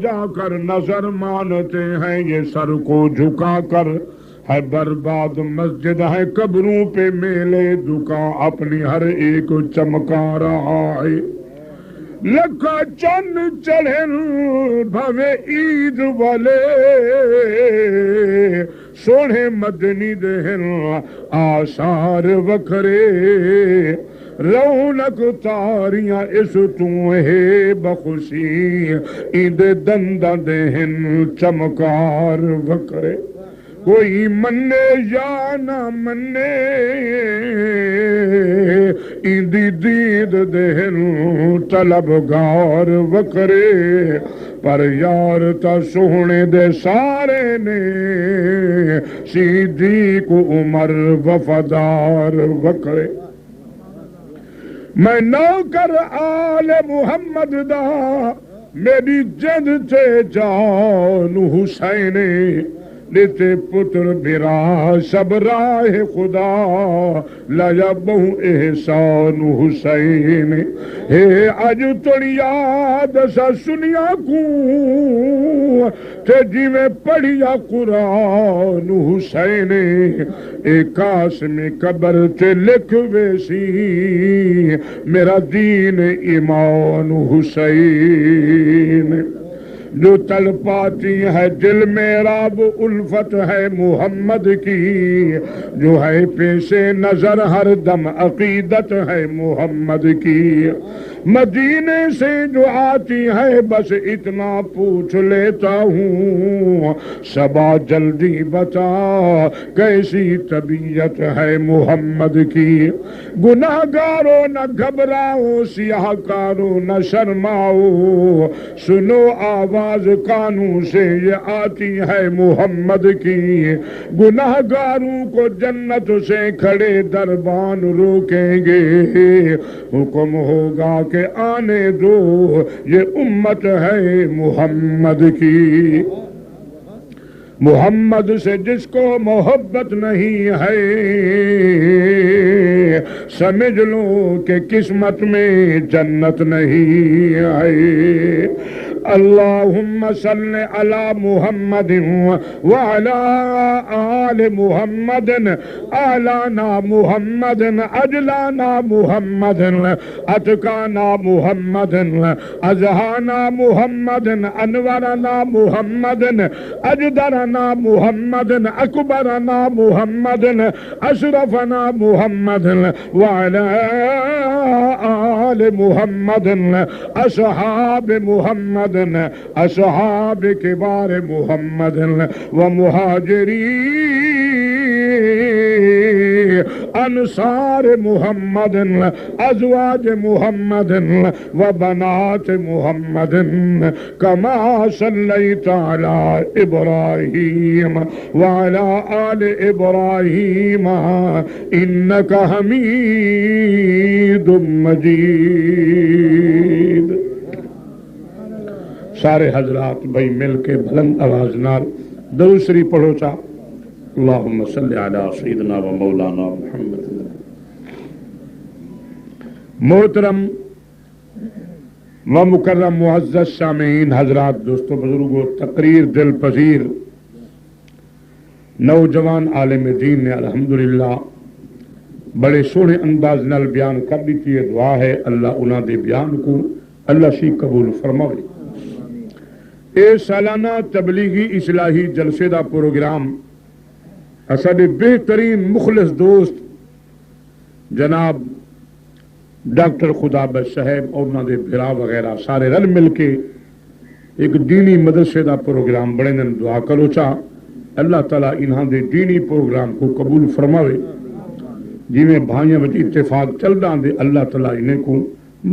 جا کر نظر مانتے ہیں یہ سر کو جھکا کر، ہے برباد مسجد ہے قبروں پہ میلے دکا، اپنی ہر ایک چمکا رہا ہے لکھا چند چڑھن بھوے عید والے، سونے مدنی دہن آثار وکھرے، رونق تاریاں اس تو ہے بخوشی، عید دنداں دہن چمکار وکھرے، کوئی منے یا نہ منے ایندی دید دہن طلبگار وکھرے، پر یار تا سونے دے سارے نے صدیق عمر وفادار وکھرے۔ میں نوکر آل محمد دا، میری جد تے جان حسین، دیتے پتر برا سب راہ خدا، لایا بہو احسان حسین، ہے اج توڑی یاد سا سنیا کو تے جی میں پڑھیا قرآن حسین، اے قاسم قبر تے لکھ ویسی، میرا دین ایمان حسین، جو تل پاتی ہے دل میں راب الفت ہے محمد کی، جو ہے پیش نظر ہر دم عقیدت ہے محمد کی، مدینے سے جو آتی ہے بس اتنا پوچھ لیتا ہوں، صبا جلدی بتا کیسی طبیعت ہے محمد کی، گناہ گارو نہ گھبراؤ سیاہ کارو نہ شرماؤ، سنو آواز کانوں سے یہ آتی ہے محمد کی، گناہ گاروں کو جنت سے کھڑے دربان روکیں گے، حکم ہوگا کہ آنے دو یہ امت ہے محمد کی، محمد سے جس کو محبت نہیں ہے سمجھ لو کہ قسمت میں جنت نہیں ہے، اللہم صل علی محمد وعلی آل محمد، اعلانا محمد، اجلانا محمد، اتقانا محمد، ازہانا محمد، انورنا محمد، اجدرنا محمد، اکبرنا محمد، اشرفنا محمد، وعلى آل محمد، اصحاب محمد، اصحاب کبار محمد، ومہاجری انصار محمد، ازواج محمد وبنات محمد، کما صلیت علی ابراہیم وعلی آل ابراہیم انک حمید مجید۔ سارے حضرات بھائی مل کے بلند آواز نال درود شریف پڑھو چا، اللہم صلی علی سیدنا و مولانا محمد۔ محترم و مکرم معزز سامعین حضرات، دوستو بزرگو، تقریر دل پذیر نوجوان عالم دین نے الحمدللہ بڑے سونے انداز نال بیان کر دیتی ہے، دعا ہے اللہ انہاں دے بیان کو اللہ شی قبول فرماوے۔ اے سالانہ تبلیغی اصلاحی جلسے دا پروگرام اساڈے بہترین مخلص دوست جناب ڈاکٹر خدا بخش صاحب اور انہاں دے بھرا وغیرہ سارے رل مل کے ایک دینی مدرسے دا پروگرام بڑے دن دعا کرو چاہ اللہ تعالیٰ انہاں دے دینی پروگرام کو قبول فرماوے، جی میں بھائیاں وچ اتفاق چل رہا دے اللہ تعالیٰ انہیں کو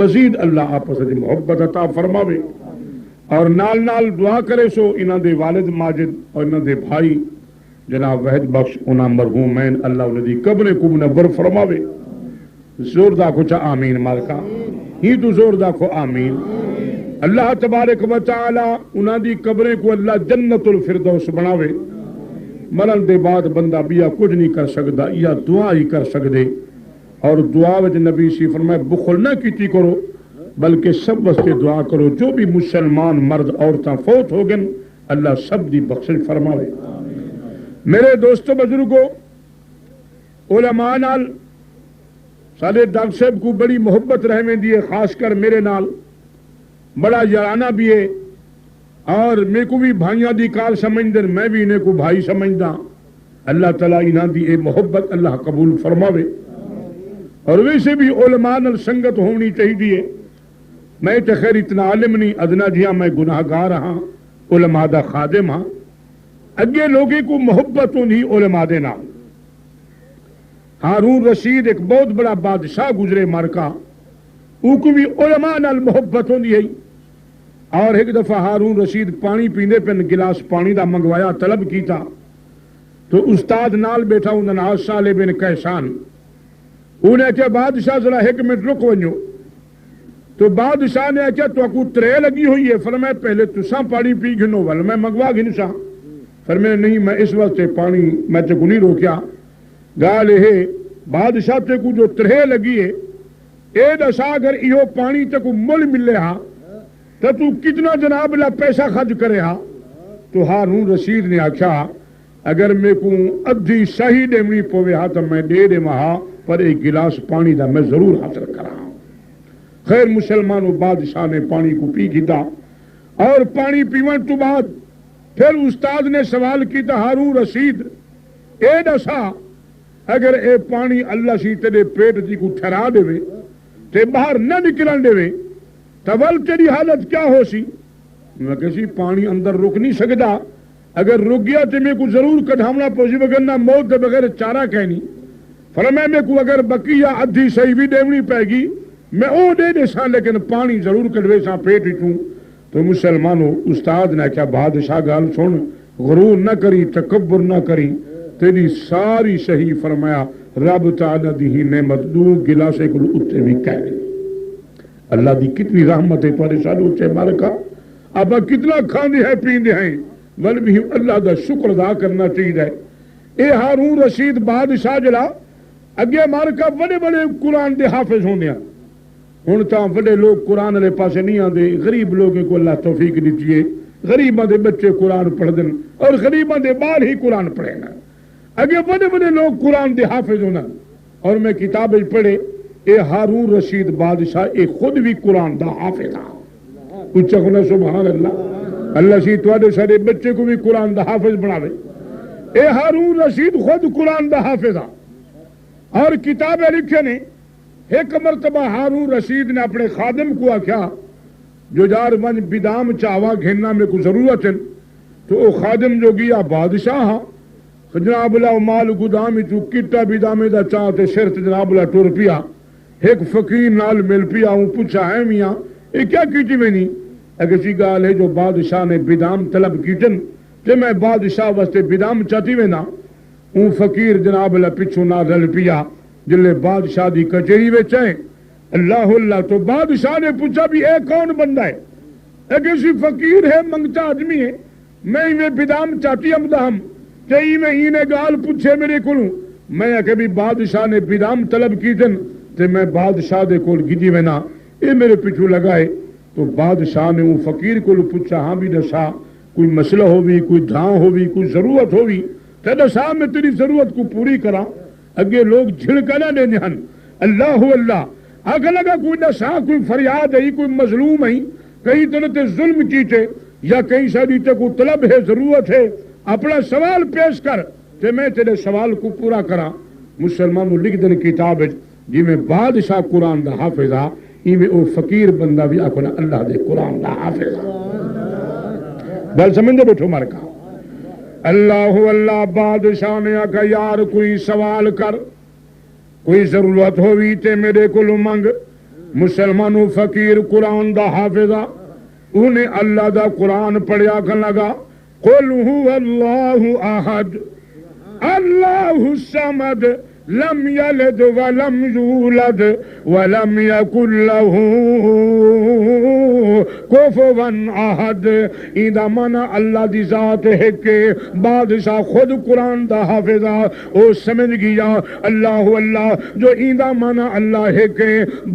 مزید اللہ آپس دی محبت عطا فرماوے، اور نال نال دعا کرے سو انہاں دے والد ماجد اور انہاں دے بھائی جناب وحد بخش انہاں مرحومین اللہ انہاں دی قبر کو منور فرماوے۔ زور داکھو چا آمین مالکا، ہی تو زور داکھو آمین۔ اللہ تبارک و تعالی انہاں دی قبریں کو اللہ جنت الفردوس بناوے، مرن دے بعد بندہ بیا کچھ نہیں کر سکتا، یا دعا ہی کر سکتے، اور دعا وچ نبی سی فرمائے بخل نہ کیتی کرو، بلکہ سب واسطے دعا کرو جو بھی مسلمان مرد عورتاں فوت ہو گئے اللہ سب دی بخشش فرماوے۔ میرے دوستو بزرگو، علماء نال سارے ڈاکٹر صاحب کو بڑی محبت رہنے دی ہے، خاص کر میرے نال بڑا یارانہ بھی ہے، اور میرے کو بھی بھائیاں دی کار سمجھدن، میں بھی انہیں کو بھائی سمجھدا۔ اللہ تعالیٰ انہاں دی اے محبت اللہ قبول فرماوے۔ اور ویسے بھی علماء نال سنگت ہونی چاہیے۔ میں تے خیر اتنا عالم نہیں، ادنا جہاں میں گناہگار ہاں، علماء دا خادم ہاں۔ اگے لوگے کو محبت ہوندی علماء دے نال۔ ہارون رشید ایک بہت بڑا بادشاہ گزرے مارکا، او کو بھی علماء نال محبت ہوندی ہے۔ اور ایک دفعہ ہارون رشید پانی پیندے پن گلاس پانی دا منگوایا، طلب کیتا تو استاد نال بیٹھا ہوں ناز صالح بن کیسان، انہیں کہا بادشاہ ذرا ایک منٹ رک ونجو۔ تو بادشاہ نے کہا تو کو ترے لگی ہوئی ہے، فرمایا پہلے تساں پانی پی گنو ول میں منگوا گنساں۔ فرمایا نہیں میں اس وقت پانی میں تے کو نہیں روکیا، گال ہے بادشاہ تے کو جو ترے لگی ہے اے دسا اگر ایو پانی تے کو مل ملے ہاں تو کتنا جناب لا پیسہ خرچ کرے ہاں۔ تو ہارون رشید نے آکھا اگر میں کو ادھی صحیح دیمنی پوے ہاں تو میں دے دے مہا، پر ایک گلاس پانی دا میں ضرور حاصل کرا۔ خیر مسلمانوں، بادشاہ نے پانی کو پی کیتا، اور پانی پیون تو بعد پھر استاد نے سوال کیتا ہارون رشید اے دسا اگر اے پانی اللہ سی تیرے پیٹ دی کو ٹھہرا دے تے باہر نہ نکلن دے تو ول تیری حالت کیا ہو سی؟ میں کسی پانی اندر رک نہیں سکتا، اگر رک گیا تو میں کو ضرور کڈھامنا پوسی، وگرنہ موت دے بغیر چارہ کہنی۔ فرمایا میں کو اگر بکی یا ادھی صحیح بھی دیونی پائے گی میں او دے دے ساں، لیکن پانی ضرور کڈوے ساں پیٹ چوں۔ تو مسلمانوں استاد نے کیا بادشاہ گال سن، غرور نہ کری، تکبر نہ کری، تیری ساری صحیح۔ فرمایا رب تعالی دی نعمت دو گلاسے کو اتے بھی کہہ گئی۔ اللہ دی کتنی رحمت ہے تمہارے ساتھ اچھے بارکا، اب کتنا کھاندے ہیں پیندے ہیں، ول بھی اللہ دا شکر ادا کرنا چاہیے۔ اے ہارون رشید بادشاہ جلا اگے مارکا بڑے بڑے قرآن دے حافظ ہونے ہیں، ہن تاں بڑے لوگ قرآن والے پاسے نہیں آندے، غریب لوگوں کو اللہ توفیق دیتی ہے، غریباں دے بچے قرآن پڑھ دن اور غریباں دے بال ہی قرآن پڑھے نا، اگے بڑے بڑے لوگ قرآن دے حافظ ہونا۔ اور میں کتاب پڑھے اے ہارون رشید بادشاہ اے خود بھی قرآن دا حافظ تھا، اچھا کھنا سبحان اللہ۔ اللہ سی تواڈے سارے بچے کو بھی قرآن دا حافظ بناوے۔ اے ہارون رشید خود قرآن دا حافظ تھا، اور کتابیں لکھے نے۔ ایک مرتبہ ہارون رشید نے اپنے خادم کو آکھیا جو جار من بدام چاوا گھننا میں کو ضرورت ہے، تو او خادم جو گیا بادشاہ ہاں جناب اللہ مال گدام تو کٹا بدامے دا چاہتے شرط جناب اللہ ٹور پیا، ایک فقیر نال مل پیا ہوں، پوچھا ہے میاں یہ کیا کیٹی میں نہیں؟ اگر سی گال ہے جو بادشاہ نے بدام طلب کیٹن کہ میں بادشاہ واسطے بدام چاہتی میں نا، اون فقیر جناب اللہ پچھو نہ رل پیا جلے بادشاہ دی کچہری وچ ہے۔ اللہ اللہ، تو بادشاہ نے پوچھا بھی اے کون بندہ ہے؟ اگر سی فقیر ہے منگتا آدمی ہے، میں انہیں بدام چاہتی ہم چاہیے میں انہیں گال پوچھے میرے کولوں، میں کبھی بادشاہ نے بدام طلب کیٹن تے میں بادشاہ دے کول گدی میں نا اے میرے پیچھو لگائے۔ تو بادشاہ نے وہ فقیر کو پوچھا ہاں بھی دسا کوئی مسئلہ ہوئی، کوئی دھاں ہوئی، کوئی ضرورت ہوئی تے دسا میں تیری ضرورت کو پوری کرا۔ اگے لوگ جھڑکا نہ دینے ہن، اللہ اللہ آگے لگا کوئی دسا کوئی فریاد ہے، کوئی مظلوم ہے، کہیں تے ظلم کیتے یا کہیں ساری تے کو طلب ہے، ضرورت ہے، اپنا سوال پیش کر تے میں تیرے سوال کو پورا کرا۔ مسلمانوں لکھ دن کتاب جی میں بادشاہ قرآن دا حافظ آ، میں او فقیر بندہ بھی آکھنا اللہ دے قرآن دا حافظ آ۔ گل سمجھے بیٹھو مارکا اللہ اللہ۔ بادشاہ نے آکھا یار کوئی سوال کر، کوئی ضرورت ہوئی تے میرے کو منگ۔ مسلمانوں فقیر قرآن دا حافظ آ، انہیں اللہ دا قرآن پڑھیا کر لگا قل هو اللہ احد اللہ الصمد لم یلد ولم یولد ولم یکن له کفوا احد. ایندا مانا اللہ دی ذات ہے کہ بادشاہ خود قرآن دا حافظہ او سمجھ گیا اللہ اللہ. جو ایندا مانا اللہ ہے کہ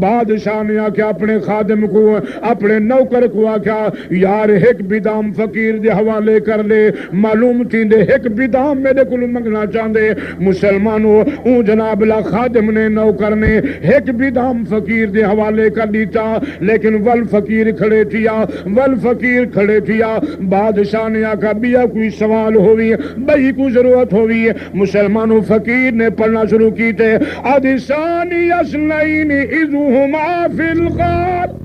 بادشاہ نے آکھیا اپنے خادم کو اپنے نوکر کو آکھیا یار ایک بدام فقیر دے حوالے کر لے. معلوم تھی دے ایک بدام میرے کو منگنا چاہندے مسلمانوں. اون جناب لا خادم نے نوکر نے ایک بدام فقیر دے حوالے کر دیتا لیکن ول فقیر کھڑے تھیا ول فقیر کھڑے تھیا. بادشاہ نے آکھا بیا کوئی سوال ہوئی بھئی کو ضرورت ہوئی. مسلمانوں فقیر نے پڑھنا شروع کیتے ادسانی اسنین اذہما فی الغار.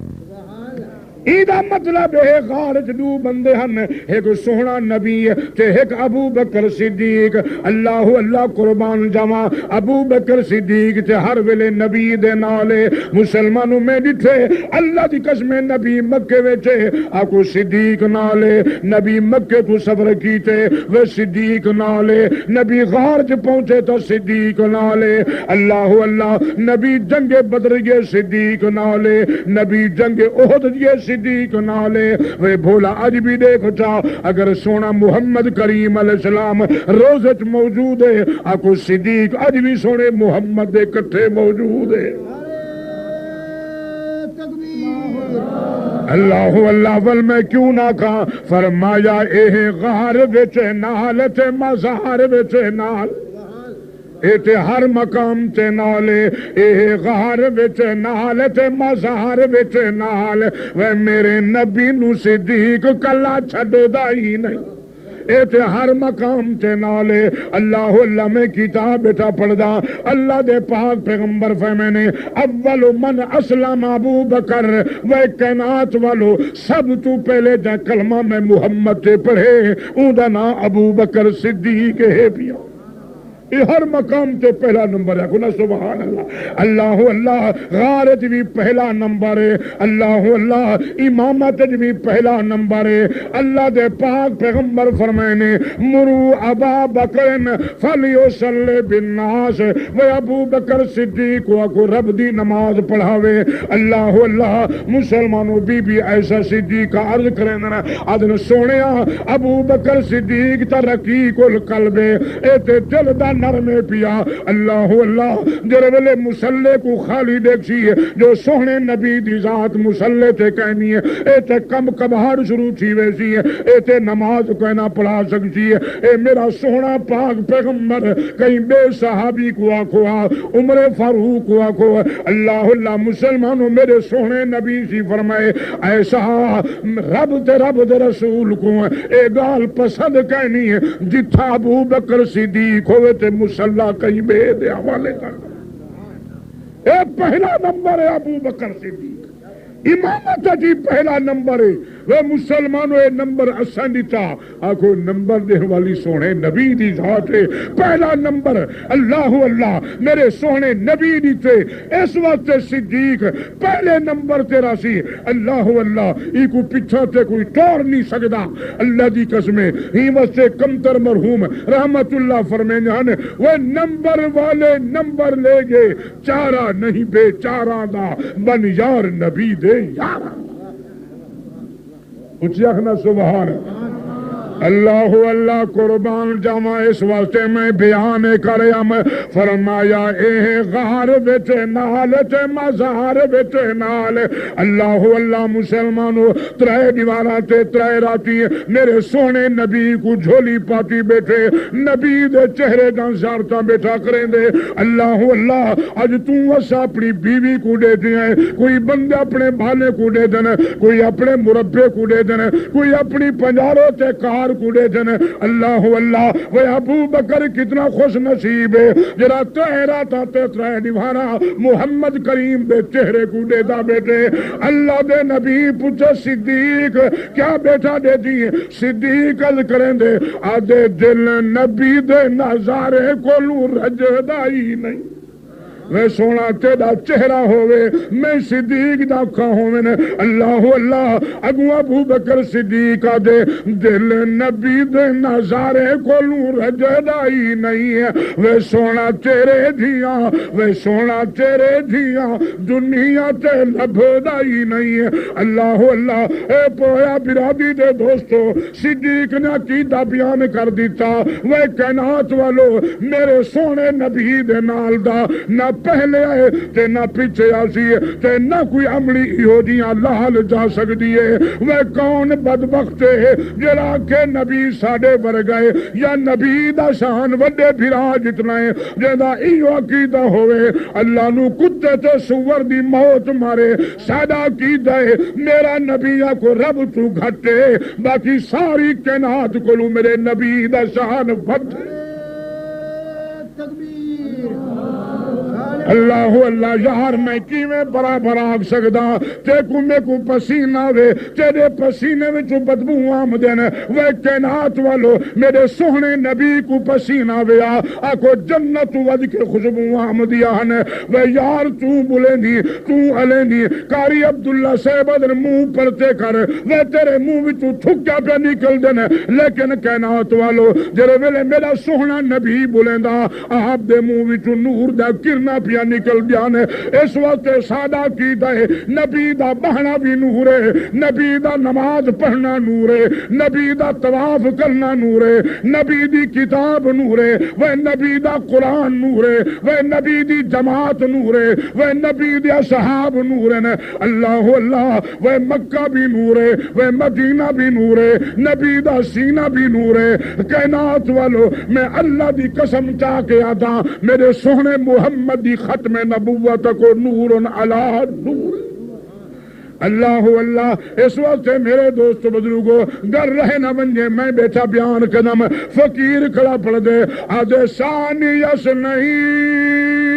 ایدہ مطلب ہے غارت دو بندے ہن ایک سونا نبی تے ایک ابو بکر صدیق. اللہ اللہ قربان جمع ابو بکر صدیق تے ہر ویلے نبی دے نالے. مسلمانوں میں ڈٹھے اللہ دی قسم نبی مکے ویچے آکو صدیق نالے. نبی مکے تو سفر کیتے وہ صدیق نالے. نبی غار چ پہنچے تو صدیق نالے. اللہ اللہ نبی جنگ بدر یہ صدیق نالے. نبی جنگ احد یہ صدیق نالے. وہ بھولا اج بھی دیکھ چا اگر سونا محمد کریم علیہ السلام روزت موجود ہے آکو صدیق اج بھی سونے محمد دے کٹھے موجود ہے. اللہ اللہ ول میں کیوں نہ کہا فرمایا اے غار وچ نال تے مزار وچ نال اے تے ہر مقام تے نالے اے غار وچ نال تے مزار وچ نال. وے میرے نبی نو صدیق کلا چھڈدا ہی نہیں. اے تے ہر مقام تے نالے. اللہ اللہ میں کتاب بیٹا پڑھدا اللہ دے پاک پیغمبر فرمانے اول من اسلم ابو بکر و کائنات والو سب تو پہلے جا کلمہ میں محمد تے پڑھے اون دا نام ابو بکر صدیق ہے. پیا یہ ہر مقام تے پہلا نمبر ہے. کنا سبحان اللہ. اللہ اللہ غارت بھی پہلا نمبر ہے. اللہ اللہ امامت بھی پہلا نمبر ہے. اللہ دے پاک پیغمبر فرمائنے مرو ابا بکر فلیصلی بالناس و ابو بکر صدیق کو رب دی نماز پڑھاوے. اللہ اللہ مسلمانوں بی بی ایسا صدیق عرض کریں نا ادن سونیا ابو بکر صدیق ترقیق القلب اے تے دل دا نرمے پیا. اللہ اللہ جر ویلے مسلے کو خالی دیکھسی جو سونے نبی دی ذات مسلے تے کہنی ہے اے تے کم کبھار شروع تھی ویسی ہے اے تے نماز کہنا پڑھا سکتی ہے. اے میرا سونا پاک پیغمبر کہیں بے صحابی کو آکھو عمر فاروق کو آکھو. اللہ اللہ مسلمانوں میرے سونے نبی سی فرمائے ایسا رب تے رسول کو اے گال پسند کہنی ہے جتھا ابو بکر صدیق ہوئے تے مسلح کہیں بے دے حوالے کر. اے پہلا نمبر ہے ابو بکر صدیق. امامت جی پہلا نمبر ہے. وہ مسلمانوں اے نمبر اسان دیتا آکھو نمبر دے والی سونے نبی دی ذات ہے. پہلا نمبر اللہ اللہ میرے سونے نبی دیتے اس وقت صدیق پہلے نمبر تیرا سی. اللہ اللہ ای کو پچھا تے کوئی توڑ نہیں سکدا. اللہ دی قسمیں ہی واسطے کمتر مرحوم رحمت اللہ فرمائیں وہ نمبر والے نمبر لے گے چارہ نہیں بے چارہ دا بن یار نبی دے یارہ. اچھی اخنا سبحان اللہ اللہ قربان جاواں. اس واسطے میں بیان کریم فرمایا اے غار وچ نال تے مزار وچ نال. اللہ اللہ مسلمانوں ترے دیواراں تے ترے راتی میرے سونے نبی کو جھولی پاتی بیٹھے نبی دے چہرے دا زیارتاں بیٹھا کریں دے. اللہ اللہ اج تو اس اپنی بیوی کو دے دیں کوئی بندہ اپنے بھالے کو دے دیں کوئی اپنے مربے کو دے دیں کوئی اپنی پنجاروں تے کار کو دے دیں. اللہ اللہ وہ ابو بکر کتنا خوش نصیب ہے جرا تہرا تا ترے دیوارا محمد کریم دے چہرے کو دے دا بیٹے. اللہ دے نبی پوچھے صدیق کیا بیٹا دے دی. صدیق ال کریں دے آدھے دل نبی دے نظارے کو لو رجدا ہی نہیں. وے سونا تیرا چہرہ ہوئے میں صدیق دا اکھاں ہوئے اللہ اللہ اگو ابو بکر صدیق دے دل نبی دے نظارے کو نور جدائی نہیں ہے وے سونا تیرے دھیاں وے سونا تیرے دھیاں دنیا تے لبھدائی نہیں ہے اللہ اللہ اے پویا برادی دے دوستو صدیق نے عقیدہ بیان کر دیتا وے کائنات والو میرے سونے نبی دے نال دا نہ پہلے آئے تے نہ پیچھے آسی تے نہ کوئی عملی یہودیاں لال جا سکتی ہے وہ کون بدبخت ہے جڑا کہ نبی ساڑے بر گئے یا نبی دا شان وڈے بھرا جتنا ہے جیدہ ایو عقیدہ ہوئے اللہ نو کتے تے سور دی موت مارے سادہ عقیدہ ہے میرا نبی کو رب تو گھٹے باقی ساری کائنات کو لو میرے نبی دا شان وڈ اللہ اللہ یار میں کیویں برابر آگ سکدا تے کو میں کو پسینہ وے تیرے پسینے وچ بدبو آمدن وے کائنات والو میرے سوہنے نبی کو پسینہ وے آکو جنت ود کے خوشبو آمدیاں وے یار تو بلندی تو علندی کاری عبداللہ صاحب ادھر منہ پرتے کر وے تیرے منہ وچ تھکیا پہ نکل دن لیکن کائنات والو جرے ویلے میرا سوہنا نبی بلندا آپ دے منہ وچ نور دا کرنا پیا نکل دیانے اس وقت سادہ کیتا ہے نبی دا بہنا بھی نور ہے نبی دا نماز پڑھنا نور ہے نبی دا طواف کرنا نور ہے نبی دی کتاب نور ہے وہ نبی دا قرآن نور ہے وہ نبی دی جماعت نور ہے وہ نبی دی اصحاب نور ہے اللہ اللہ وہ مکہ بھی نور ہے وہ مدینہ بھی نور ہے نبی دا سینہ بھی نور ہے کائنات والو میں اللہ دی قسم چاہ کے آتا میرے سونے محمد دی ختم نبوت کو نور علی نور اللہ اللہ اس وقت میرے دوست بزرگوں گر رہے نہ بنجے میں بیٹھا بیان قدم فقیر کھڑا پڑھ دے آدھے ثانی یس نہیں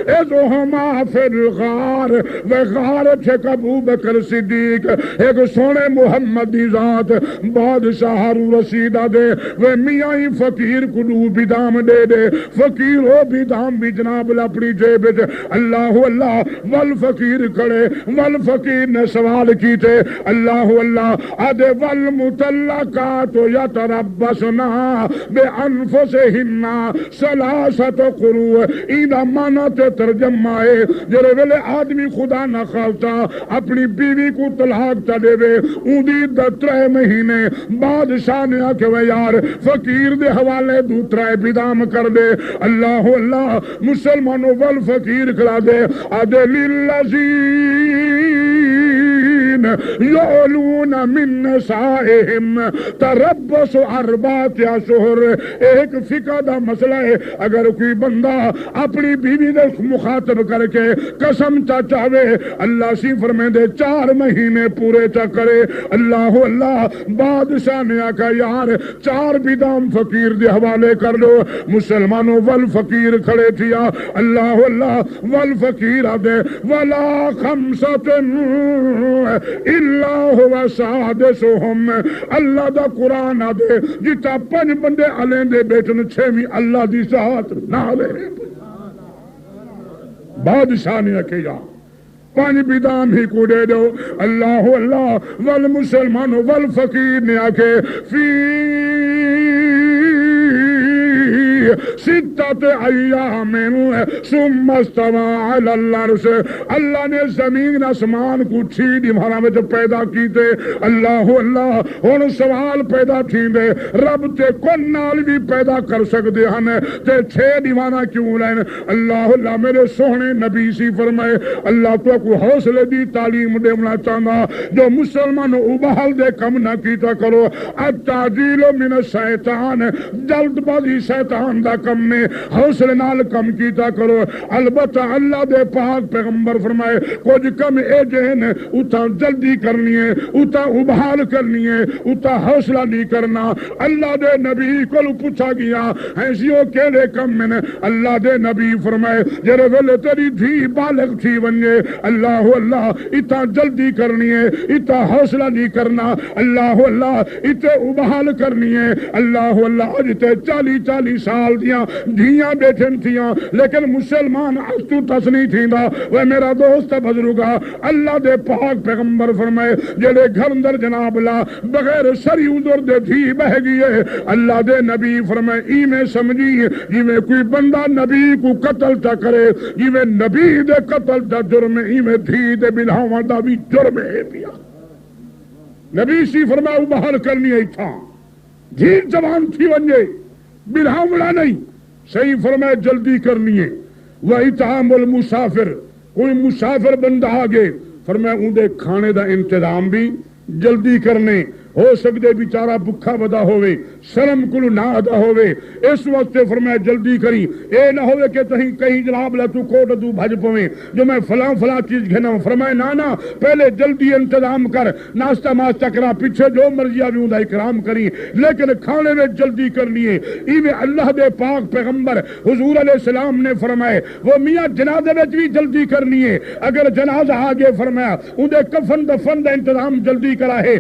ایزو ہما فی الغار وغار چھک ابو بکر صدیق ایک سونے محمد دی ذات بادشاہ رسیدہ دے وہ میاں فقیر کلو بیدام دے دے فقیر ہو بیدام بھی جناب اپنی جیب اللہ اللہ والفقیر کھڑے والفقیر نے سوال کی تھے اللہ اللہ ادے والمطلقات یتربصنا بانفسہن ثلاثۃ قروء ایدہ مانا تے ترجمہ ہے جرے ویلے آدمی خدا نہ خالتا اپنی بیوی کو طلاق تا دے وے اندی 3 مہینے بادشاہ نے آکے وے یار فقیر دے حوالے 2 بیدام کر دے اللہ اللہ مسلمانوں والفقیر کھلا دے آدھے للذین یعلون من نسائہم تربص 4 اشہر ایک فقہ دا مسئلہ ہے اگر کوئی بندہ اپنی بیوی دے مخاطب کر کے قسم چاہوے اللہ سی فرمائے دے 4 مہینے پورے چا کرے اللہ اللہ بادشاہ نے آکا یار 4 بیدام فقیر دے حوالے کر دو مسلمانوں والفقیر کھڑے تھیا اللہ اللہ والفقیر آدھے ولا 5 الا هو سادسهم اللہ دا قرآن آدھے جتا 5 بندے علیں دے بیٹن 6ویں اللہ دی ذات نہ لے بادشاہ نے کہا 5 بیدام ہی کو دے دو اللہ اللہ والمسلمانوں والفقیر نے آکے فی 6 ایام ثم استوى علی العرش اللہ نے زمین اسمان کو 6 دمہاں میں پیدا کیتے اللہ اللہ اور سوال پیدا تھیندے رب تے کون نال بھی پیدا کر سکتے ہیں تے 6 دیوانا کیوں لین اللہ اللہ میرے سوہنے نبی سی فرمائے اللہ تو کو حوصلے دی تعلیم دینا چاہنا جو مسلمان ابحال دے کم نہ کیتا کرو التعجیل من الشیطان جلد بازی شیطان دا کم میں حوصلے نال کم کیتا کرو البتہ اللہ دے پاک پیغمبر فرمائے کچھ کم اے جہن اتھا جلدی کرنی ہے اتھا ابحال کرنی ہے اتھا حوصلہ نہیں کرنا اللہ دے نبی کو پوچھا گیا ایسیوں کے لئے کم میں نے اللہ دے نبی فرمائے جرے ویلے تیری دھی بالغ تھی ونجے اللہ اللہ اتھا جلدی کرنی ہے اتھا حوصلہ نہیں کرنا اللہ اللہ اتھے ابحال کرنی ہے اللہ اللہ اجتے 40 سال نال دیاں دھیاں بیٹھن تھیاں لیکن مسلمان تو تس نہیں تھیندا وہ میرا دوست بزرگا اللہ دے پاک پیغمبر فرمائے جڑے گھر اندر جناب لا بغیر شری عذر دے تھی بہ گئے اللہ دے نبی فرمائے ای میں سمجھی جی میں کوئی بندہ نبی کو قتل تا کرے جی میں نبی دے قتل دا جرم ای میں دھی دے بلاواں دا بھی جرم ہے پیا نبی سی فرمایا باہر کرنی ہے تھا جی جوان تھی ونجے بلاوڑا نہیں صحیح فرمایا جلدی کرنی ہے وَإِطْعَامُ الْمُسَافِرِ کوئی مسافر بندہ آگے فرمایا اندے کھانے دا انتظام بھی جلدی کرنے ہو سکتے بیچارہ بکھا بدا ہوئے شرم کلو نہ ادا ہوئے اس وقت فرمایا جلدی کری اے نہ ہوئے کہ کہیں جناب لا تو کوٹ تو بھج پویں جو میں فلاں چیز گھنا فرمایا نانا پہلے جلدی انتظام کر ناشتہ ماشتہ کرا پیچھے جو مرضی بھی ہوں اکرام کری لیکن کھانے میں جلدی کرنی ہے ایویں اللہ دے پاک پیغمبر حضور علیہ السلام نے فرمائے وہ میاں جنازے میں بھی جلدی کرنی ہے اگر جنازہ آگے فرمایا اندے کفن دفن دا انتظام جلدی کرا ہے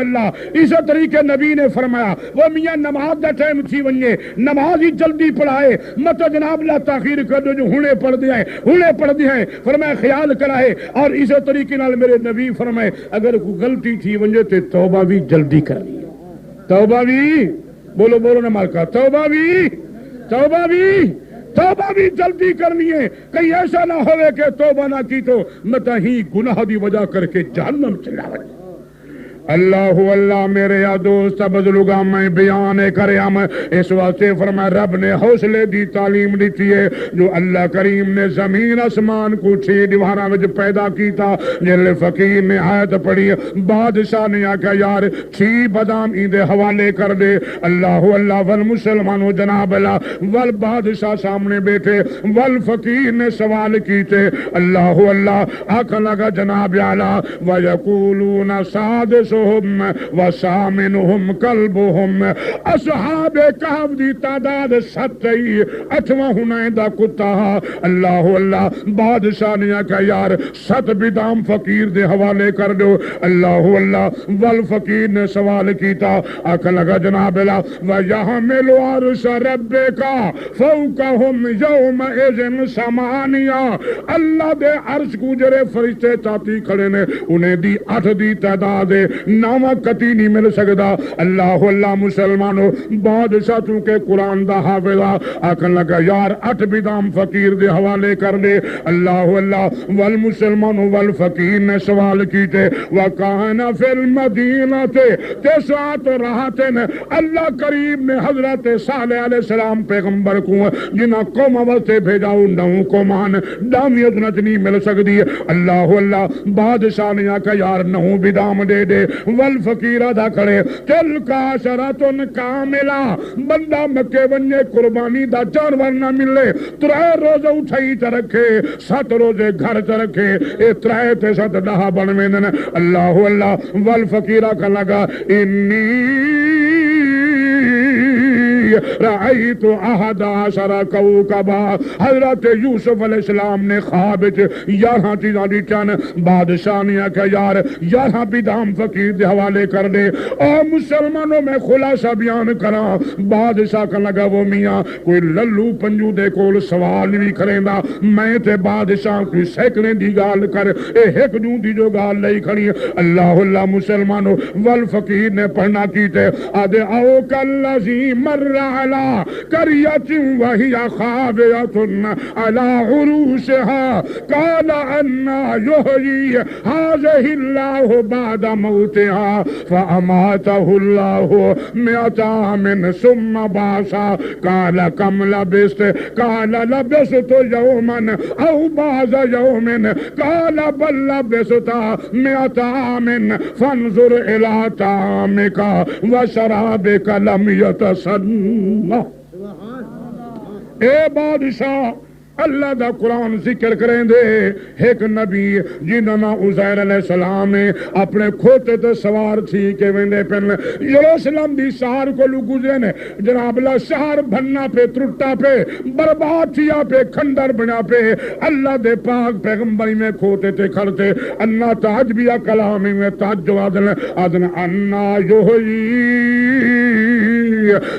اللہ اسی طریقے نبی نے فرمایا وہ میاں نماز دا ٹائم تھی ونجے نماز ہی جلدی پڑھائے مت جناب لا تاخیر کر دو جو ہونے پڑھ دیا ہے فرمایا خیال کرائے اور اسی طریقے نال میرے نبی فرمائے اگر کوئی غلطی تھی ونجے تے توبہ بھی جلدی کرنی توبہ بھی بولو نہ مالکا توبہ بھی جلدی کرنی ہے کہیں ایسا نہ ہوئے کہ توبہ نہ کی تو متا ہی گناہ دی وجہ کر کے جہنم چلا وجہ اللہ میرے یا دوست بزرگا میں بیان کریم اس واسطے فرمایا رب نے حوصلے دی تعلیم دیتی ہے جو اللہ کریم نے زمین اسمان کو 6 دیواراں وچ پیدا کیتا جل فقیر نے آیت پڑھی بادشاہ نے آکھا یار 6 بادام ایندے حوالے کر دے اللہ والمسلمانوں جناب اللہ والبادشاہ سامنے بیٹھے والفقیر نے سوال کیتے اللہ آکھا لگا جناب اعلیٰ وَيَقُولُونَ سَادِسُ وَسَامِنُهُمْ كَلْبُهُمْ اصحاب کہف دی تعداد 7 8واں حنین دا کتا اللہ بادشاہ نے کہا یار 7 بدام فقیر دے حوالے کر دو اللہ والفقیر نے سوال کیتا آکھا لگا جناب اللہ وَيَحْمِلُ عَرْشَ رَبِّكَ فَوْقَهُمْ يَوْمَئِذٍ ثَمَانِيَةٌ اللہ دے عرش کو جرے فرشتے تاتی کھڑے نے انہیں دی 8 دی تعداد نامہ کتی نہیں مل سکتا اللہ مسلمانوں بادشاہ چونکہ قرآن دا حافظہ آکھن لگا یار 8 بدام فقیر دے حوالے کر دے اللہ والمسلمانوں والفقیر نے سوال کیتے وَقَانَ فِي الْمَدِينَةِ 9 راحتن اللہ کریم نے حضرت صالح علیہ السلام پیغمبر کو جنہ قوم واسطے بھیجا 9 قومان دامیت نہیں مل سکتی اللہ بادشاہ نے آکھا یار 9 بدام دے والفقیر ادا کرے تلکا شرطن کاملہ بندہ مکے ونجے قربانی دا جانور نہ ملے 3 روزے اٹھائی تا رکھے 7 روزے گھر تا رکھے 3 تے 7 10 بنویں دن اللہ والفقیر کا لگا انی رأیت 11 کوکبا حضرت یوسف علیہ السلام نے خواب 11 چیزاں دی چن بادشاہ نے کہا یار 11 بدام فقیر دے حوالے کر دے اور مسلمانوں میں خلاصہ بیان کرا بادشاہ کا لگا وہ میاں کوئی للو پنجو دے کول سوال نہیں کریندا میں تے بادشاہ کوئی سیکڑے دی گال کر ایک دوں دی جو گال لئی کھڑی اللہ مسلمانوں والفقیر نے پڑھنا کیتے آدھے او کاللذی مر على قرية وهي خاوية على عروشها قال أنى يحيي هذه الله بعد موتها فأماته الله 100 عام ثم بعثه قال كم لبثت قال لبثت يوما أو بعض يوم قال بل لبثت 100 عام فانظر إلى طعامك وشرابك لم يتصنع اے بادشاہ اللہ دا قرآن ذکر کریں دے ایک نبی جنہاں عزیر علیہ السلام نے اپنے کھوتے تے سوار تھی کہ ویندے پہن یروشلم دی شہر کو لوگ گزرے نے جناب اللہ شہر بھننا پہ ترٹا پہ برباد تھیا پہ کھندر بنا پہ اللہ دے پاک پیغمبری میں کھوتے تے کھڑتے انہ تعجبیہ کلامی میں تعجب آدن انا یحیی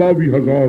22,000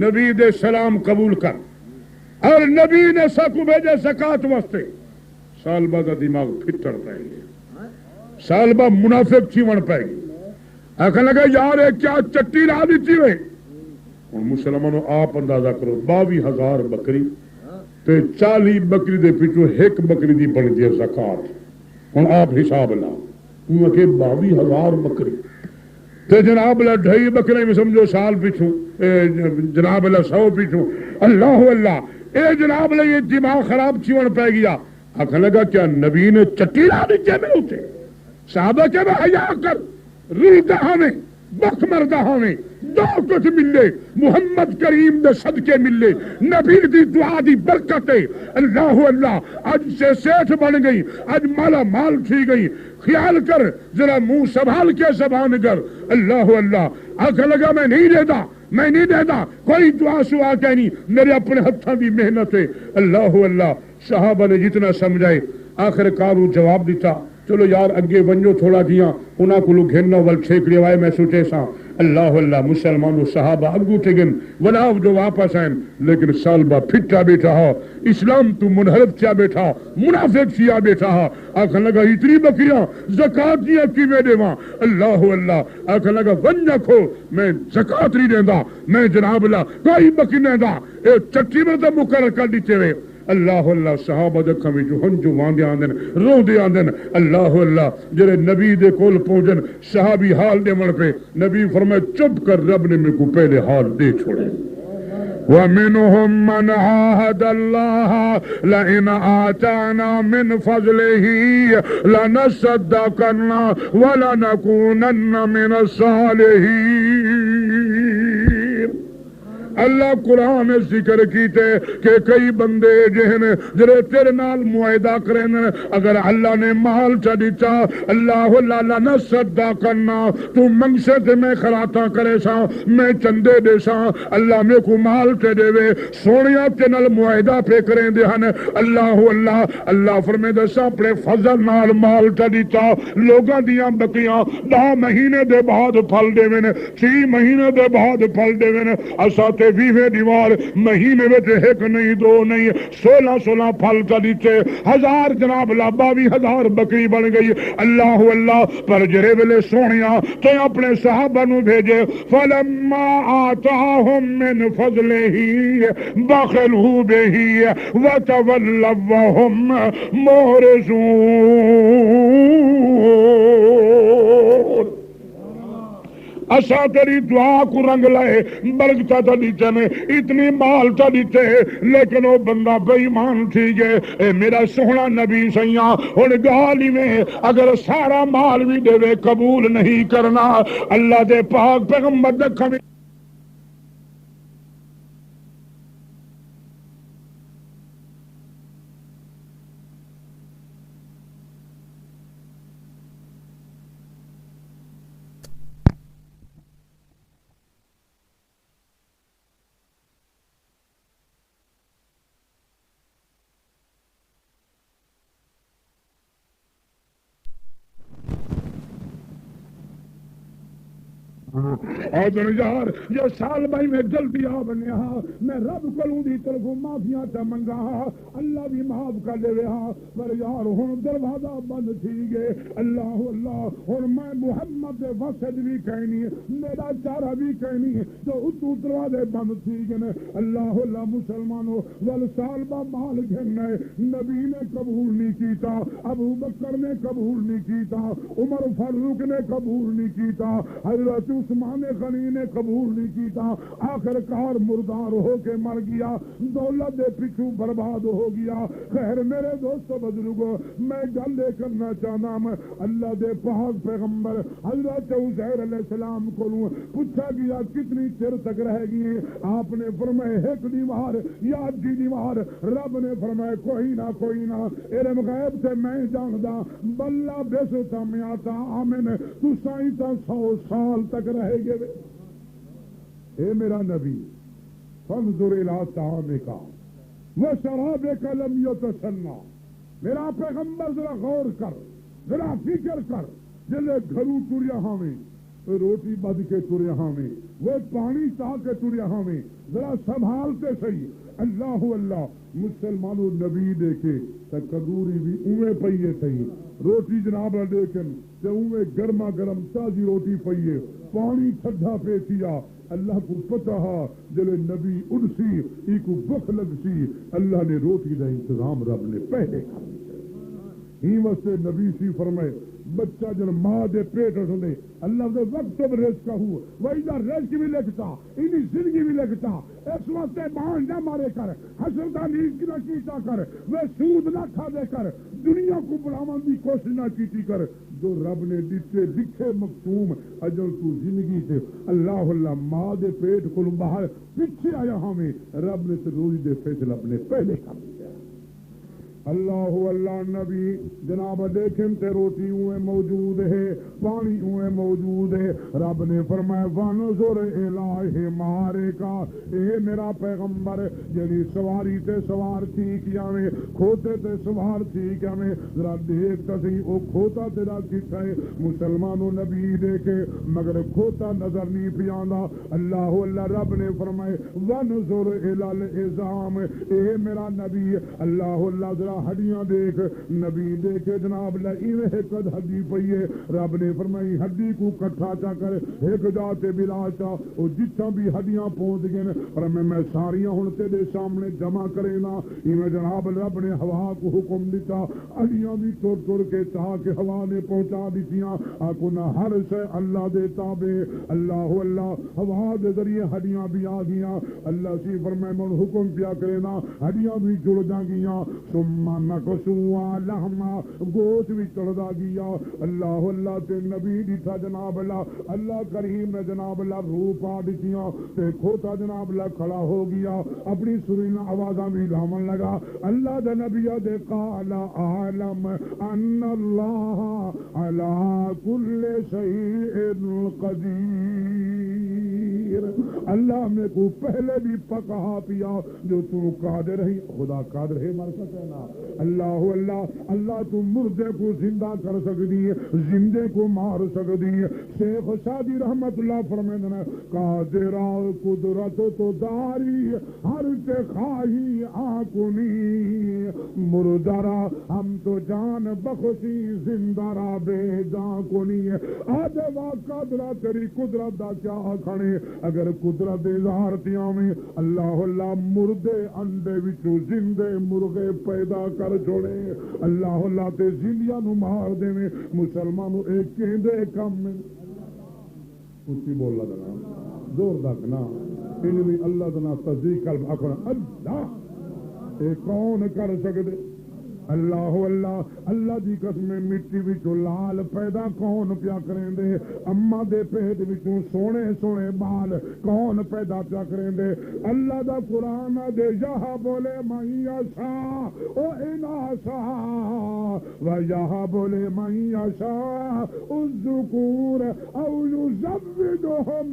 نبی دے سلام قبول کر اور نبی نے سکو بھیجے زکات واسطے سال بعد دماغ پھٹڑ پائے گی سال بعد منافق چیون پائے گی آخر لگا یار کیا چٹی لا دیتی ہوئے ہوں مسلمانوں آپ اندازہ کرو 22,000 بکری تے 40 بکری دے پیچھو ایک بکری دی بن دی زکات ہوں آپ حساب لاؤ ہوں کہ 22,000 بکری تے جناب اللہ 2.5 بکرے میں سمجھو سال پیچھو جناب اللہ 100 پیچھو اللہ اللہ اے جناب اللہ یہ دماغ خراب چیون پہ گیا آخر لگا کیا نبی نے چٹی لا دی میں اسے صحابہ کے میں حیا کر روح دہاں میں بخ مردہاں میں جو کچھ ملے محمد کریم دے صدقے ملے نبی دی دعا دی برکتیں اللہ اللہ آج سے سیٹھ بن گئی آج مالا مال تھی گئی خیال کر ذرا منہ سنبھال کے زبان کر اللہ اللہ آخر لگا میں نہیں دیتا کوئی دعا سوا کہ نہیں میرے اپنے ہتھاں دی محنت ہے اللہ اللہ صحابہ نے جتنا سمجھائے آخر کارو جواب دیتا چلو یار اگے ونجو تھوڑا جیاں انہاں کو لوگ گھنو ول چھیکڑی وائے میں سوچے سا اللہ اللہ مسلمانوں صحابہ اگو ٹگن ولا جو واپس آئیں لیکن سالبہ پھٹا بیٹھا ہو اسلام تو منحرف چیا بیٹھا منافق چیا بیٹھا ہو آخر لگا اتنی بکریاں زکات دیا کی میں دے وہاں اللہ اللہ آخر لگا ونجا کھو میں زکات نہیں دیندہ میں جناب اللہ کوئی بکری نہیں دا اے چٹی میں تو مقرر کر دیتے ہوئے اللہ اللہ صحابہ دکھا میں جو ہنجو واندے آندن رو دے آندن اللہ اللہ جرے نبی دے کول پہنچن صحابی حال دے من پہ نبی فرمائے چپ کر رب نے میں کو پہلے حال دے چھوڑے وَمِنْهُمْ مَنْ عَاهَدَ اللَّهَ لَئِنْ آتَانَا مِنْ فَضْلِهِ لَنَصَّدَّقَنَّ وَلَنَكُونَنَّ مِنَ الصَّالِحِينَ اللہ قرآن ذکر کیتے کہ کئی بندے جہن جرے تیرے نال معاہدہ کریں اگر اللہ نے مال چا دیتا اللہ اللہ نہ صدا کرنا تو منگسے تے میں خراتا کرے سا میں چندے دے سا اللہ میں کو مال تے دے وے سونیا تے نال معاہدہ پہ کریں دے ہن اللہ اللہ اللہ فرمے دے سا اپنے فضل نال مال چا دیتا لوگاں دیاں بکیاں 10 مہینے دے بعد پھل دے وین 6 مہینے دے بعد پھل دے وین اسا ویوے دیوار مہینے میں ایک نہیں 2 نہیں 16 پھل کا دیتے 1000 جناب اللہ 22,000 بکری بن گئی اللہ اللہ پر جرے ویلے سونیا تو اپنے صحابہ نو بھیجے فلما آتاہم من فضلہ بخلوا بہ وتولوا وہم معرضون اسا تیری دعا کو رنگ لائے برکتا تا دیتے نے اتنی مال تا دیتے لیکن وہ بندہ بے ایمان تھی گئے اے میرا سونا نبی سیاں ان گالی میں اگر سارا مال بھی دے وے قبول نہیں کرنا اللہ دے پاک پیغمبر دکھا میں اور یار یہ سال بھائی میں جلدی آ بنے ہاں میں رب کلوں دی طرف معافیاں تا منگا ہاں اللہ بھی معاف کر دے ہاں پر یار ہن دروازہ بند تھی گئے اللہ اللہ ہن میں محمد دے واسط بھی کہنی میرا چارہ بھی کہنی تو اتو دروازے بند تھی گئے اللہ اللہ مسلمانوں ول سال با مال گھننے نبی نے قبول نہیں کیتا ابو بکر نے قبول نہیں کیتا عمر فاروق نے قبول نہیں کیتا حضرت عثمان غنی نے قبول نہیں کیتا آخر کار مردار ہو کے مر گیا دولت دے پیچھو برباد ہو گیا خیر میرے دوستو بزرگو میں گل لے کرنا چاہنا میں اللہ دے پاک پیغمبر حضرت عزیر علیہ السلام کو پوچھا گیا کتنی چر تک رہ گئی آپ نے فرمائے ایک دیوار یا دی دیوار رب نے فرمائے کوئی نہ علم غیب سے میں جاندا بلہ بیستا میاتا آمین تو سائیتا 100 سال تک رہے گے اے میرا نبی فانظر الى طعامک وشرابک لم یتسنى میرا پیغمبر ذرا غور کر ذرا فکر کر جلے گھروں چوریا ہاویں روٹی بد کے تریا ہمیں، وہ پانی چاہ کے تریا ہمیں، ذرا سنبھالتے صحیح۔ اللہ اللہ مسلمانوں نبی دیکھے تو کدوری بھی اوے پئیے صحیح، روٹی جناب دیکھن تو اوے گرما گرم تازی روٹی پئیے، پانی ٹھڈا پہ کیا۔ اللہ کو پتہ ہے جلے نبی اڑسی ای کو بخ لگ سی، اللہ نے روٹی کا انتظام رب نے پہلے کر دیا۔ ہی واسطے نبی سی فرمائے بچہ جن ماں دے پیٹ رسندے اللہ دے وقت رزق ہو وہی دا رزق بھی لکھتا انہی زندگی بھی لکھتا۔ اس واسطے بان نہ مارے کر، حسدہ نیز نہ کیتا کر، وہ سود نہ کھا دے کر، دنیا کو بڑھاون دی کوشش نہ کیتی کر۔ جو رب نے دیتے لکھے مختوم اجل تو زندگی سے اللہ اللہ ماں دے پیٹ کو باہر پیچھے آیا ہمیں رب نے روزی دے فیصلہ اپنے پہلے کر دیا۔ اللہ اللہ نبی جناب دیکھیں تے روٹی اوے موجود ہے، پانی اوے موجود ہے۔ رب نے فرمایا وانظر الہ مارے کا، اے میرا پیغمبر جنی سواری تے سوار تھی کیا میں کھوتے تے سوار تھی کیا میں ذرا دیکھتا سی او کھوتا تیرا کتا ہے۔ مسلمانوں نبی دیکھے مگر کھوتا نظر نہیں پیاندا۔ اللہ اللہ رب نے فرمائے وانظر الہ العظام، اے میرا نبی اللہ اللہ ذرا ہڈیاں دیکھ۔ نبی دیکھے جناب لائیوے قد ہڈی پئیے، رب نے فرمائی ہڈی کو کٹھا چا کر ایک جاتے بلا چا او جتھا بھی ہڈیاں پہنچ گئے پر میں ساریاں ہن تیرے سامنے جمع کرے نا۔ ایویں جناب رب نے ہوا کو حکم دیتا، ہڈیاں بھی تر تر کے چاہ کے ہوا نے پہنچا دیتیاں۔ آکو نہ ہر شے اللہ دے تابع، اللہ اللہ ہوا دے ذریعے ہڈیاں بھی آ گیاں۔ اللہ سی فرمائے من حکم پیا کرے نا ہڈیاں بھی جڑ جا گیاں، ثم نقصوا لحما گوشت بھی چڑھدا گیا۔ اللہ اللہ تے نبی دیتا جناب اللہ اللہ کریم نے جناب اللہ روح پا دیتیاں تے کھوتا جناب اللہ کھڑا ہو گیا، اپنی سرینا آوازاں بھی لاون لگا۔ اللہ دے نبی دے قال اعلم ان اللہ علی کل شیء قدیر، اللہ میں کو پہلے بھی پکا پیا جو تو قادر ہے، خدا قادر ہے مر سکے نا۔ اللہ اللہ اللہ تو مردے کو زندہ کر سکتی ہے، زندے کو مار سکتی ہے۔ شیخ شادی رحمت اللہ فرمائیں نا قادر قدرت تو داری ہر تے خواہی آنکنی، مردرا ہم تو جان بخشی زندہ را بے جان کنی۔ آدھے قادرہ تیری قدرت دا کیا کھڑے اگر قدرت اظہارتیاں میں اللہ اللہ مردے انڈے وچوں زندے مرغے پیدا کر چھوڑے، اللہ اللہ تے زندیاں نو مار دے میں مسلمانوں ایک کہندے کم میں اسی بول لگا زور دکنا انہی اللہ دنا تصدیق قلب اکھنا اللہ اے کون کر سکتے؟ اللہ اللہ اللہ دی قسم مٹی وچوں لال پیدا کون پیا کریں دے، اما دے پیٹ وچوں سونے سونے بال کون پیدا پیا کریں دے۔ اللہ دا قرآن دے یہاں بولے من یشاء او اناسا و یہاں بولے من یشاء الذکور او یزودہم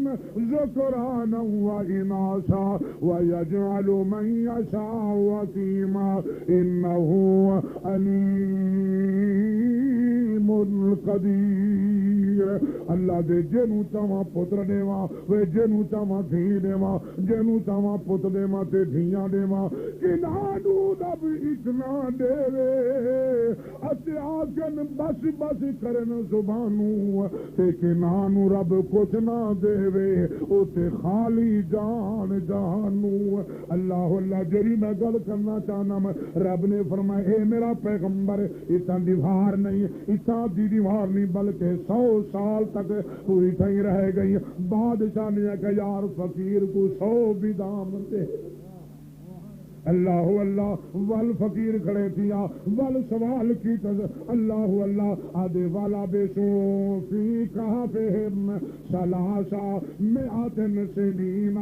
ذکرانا و اناسا و یجعل من یشاء وقیما انہو علیم القدیر۔ اللہ دے جنو چاواں پتر دیواں وے جنو چاواں دھی دیواں جنو چاواں پت دیواں تے دھیاں دیواں کنانو رب اتنا دے اتے آکن بس بس کرن زبانو تے کنانو رب کچھ نہ دے او تے خالی جان جانو۔ اللہ اللہ جری میں گل کرنا چاہنا میں رب نے فرمایا اے میرا پیغمبر اتنا دیوار نہیں اتنا دیوار نہیں بلکہ 100 سال تک پوری تھئی رہ گئی۔ بادشاہ نے کہا یار فقیر کو 100 بھی دام دے۔ اللہ اللہ ول فقیر کھڑے تھیا ول سوال کی اللہ اللہ آدھے والا بیسو فی کہفہم ثلاثا مئات سنین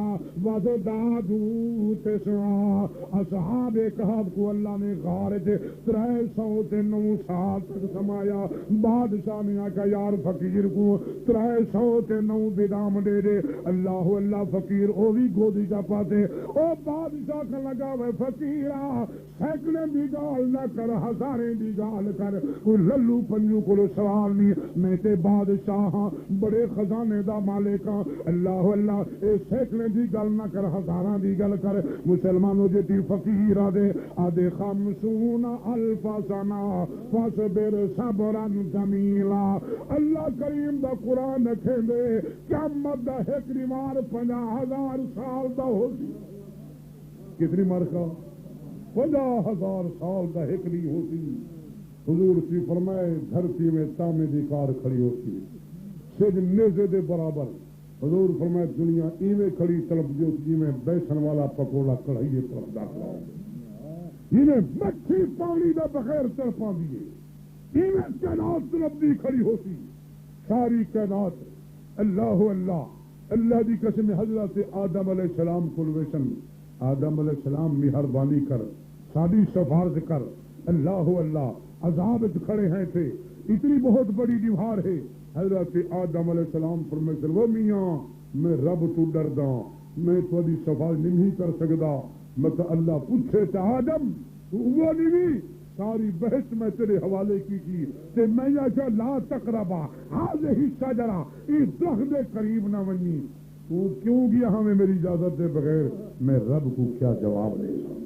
وزدادوا تسعا۔ اصحاب کہف کو اللہ نے غار 309 سال تک سمایا۔ بادشاہ نے کہا یار فقیر کو 309 بدام دے دے۔ اللہ اللہ فقیر او بھی گودی کا پاتے او بادشاہ کا لگا فقیرا سینکڑے دی گال نہ کر ہزاریں دی گال کر کوئی للو پنجو کو سوال نہیں میں تے بادشاہ ہاں بڑے خزانے دا مالک ہاں اللہ اللہ اے سینکڑے دی گل نہ کر ہزاراں دی گل کر مسلمانوں جی فقیر آدے آدے خمسون الف سنہ فاصبر صبرا جمیلا اللہ کریم دا قرآن رکھیں دے قیامت دا ایک مار 50,000 سال دا ہو سی کتنی مارکا 50,000 سال دا ایک نہیں ہوتی حضور سی فرمائے دھرتی میں تامے دی کار کھڑی ہوتی سج نیزے دے برابر حضور فرمائے دنیا ایویں کھڑی طلب جو میں بیسن والا پکوڑا کڑھائیے طرف داخلہ انہیں مچھی پانی دا بغیر تڑپا دیے ایویں کائنات طلب دی کھڑی ہوتی ساری کائنات اللہ اللہ اللہ دی قسم حضرت آدم علیہ السلام کو ویسن آدم علیہ السلام مہربانی کر ساری سفارش کر اللہ اللہ عذاب کھڑے ہیں تھے اتنی بہت بڑی دیوار ہے حضرت آدم علیہ السلام فرمائے وہ میاں میں رب تو ڈردا میں تھوڑی سفارش نہیں کر سکتا میں تو اللہ پوچھے تھا آدم تو وہ نہیں ساری بحث میں تیرے حوالے کی تے میں یا لا تقربا هذه الشجرہ اس درخت کے قریب نہ ونی تو کیوں گیا ہمیں میری اجازت دے بغیر میں رب کو کیا جواب دے گا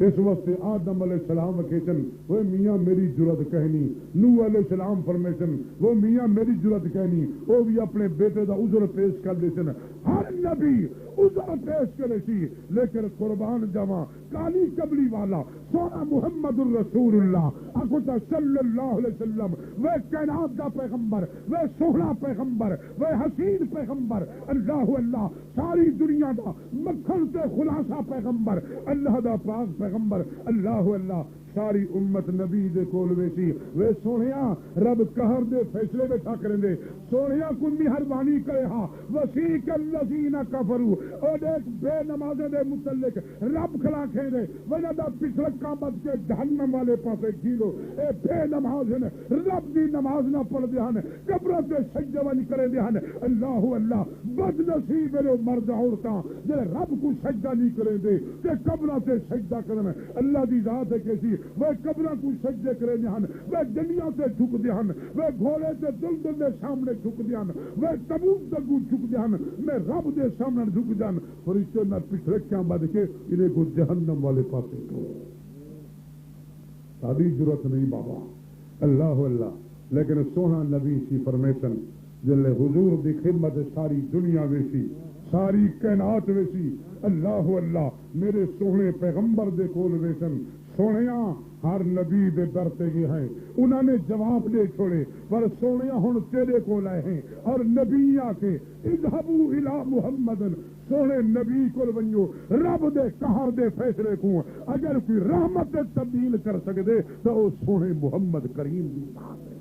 اس وقت آدم علیہ السلام کہتے وہ میاں میری جرت کہنی نوح علیہ السلام فرمیشن وہ میاں میری جرت کہنی وہ بھی اپنے بیٹے دا عذر پیش کر دیتے ہر نبی عذر پیش کرے سی لیکن قربان جاواں کالی کبلی والا سونا محمد الرسول اللہ اکتا صلی اللہ علیہ وسلم وہ کائنات کا پیغمبر وہ سونا پیغمبر وہ حسین پیغمبر اللہ اللہ ساری دنیا دا مکھن سے خلاصہ پیغمبر اللہ دا پاک پیغمبر اللہ اللہ ساری امت نبی دے کول ویسی وے سونیا رب قہر دے فیصلے بیٹھا کریں دے سونیا کو مہربانی کرے ہاں وسیق الذین کفروا اور ایک بے نمازیں دے متعلق رب کھلا کھیں دے وجہ دا پچھلکا بد کے جہنم والے پاسے کھیلو اے بے نماز ہیں رب دی نماز نہ پڑھ دے ہن قبروں تے سجدہ ون کرے دے ہن اللہ اللہ بد نصیب میرے مرد عورتاں جڑے رب کو سجدہ نہیں کریں دے تے قبروں تے سجدہ کرن اللہ دی ذات ہے کیسی وہ قبروں کو سجدے کرے دہن وہ دنیا سے جھک دہن وہ گھوڑے سے دلدل دے سامنے جھک دہن وہ تبوک تگو جھک دہن میں رب دے سامنے جھک دہن فرشتے نہ پچھلے کیا بد کے انہیں کو جہنم والے پاسے کو ساری ضرورت نہیں بابا اللہ اللہ لیکن سونا نبی سی فرمیشن جلے حضور دی خدمت ساری دنیا ویسی ساری کائنات ویسی اللہ اللہ میرے سونے پیغمبر دے کول ویسن سونیا ہر نبی دے درتے گئے ہیں انہوں نے جواب دے چھوڑے پر سونیا ہن تیرے کو لائے ہیں اور نبی آکے اذهبوا الى محمد سونے نبی کو ونجو رب دے قہر دے فیصلے کو اگر کوئی رحمت تبدیل کر سکتے تو وہ سونے محمد کریم دی ذات ہے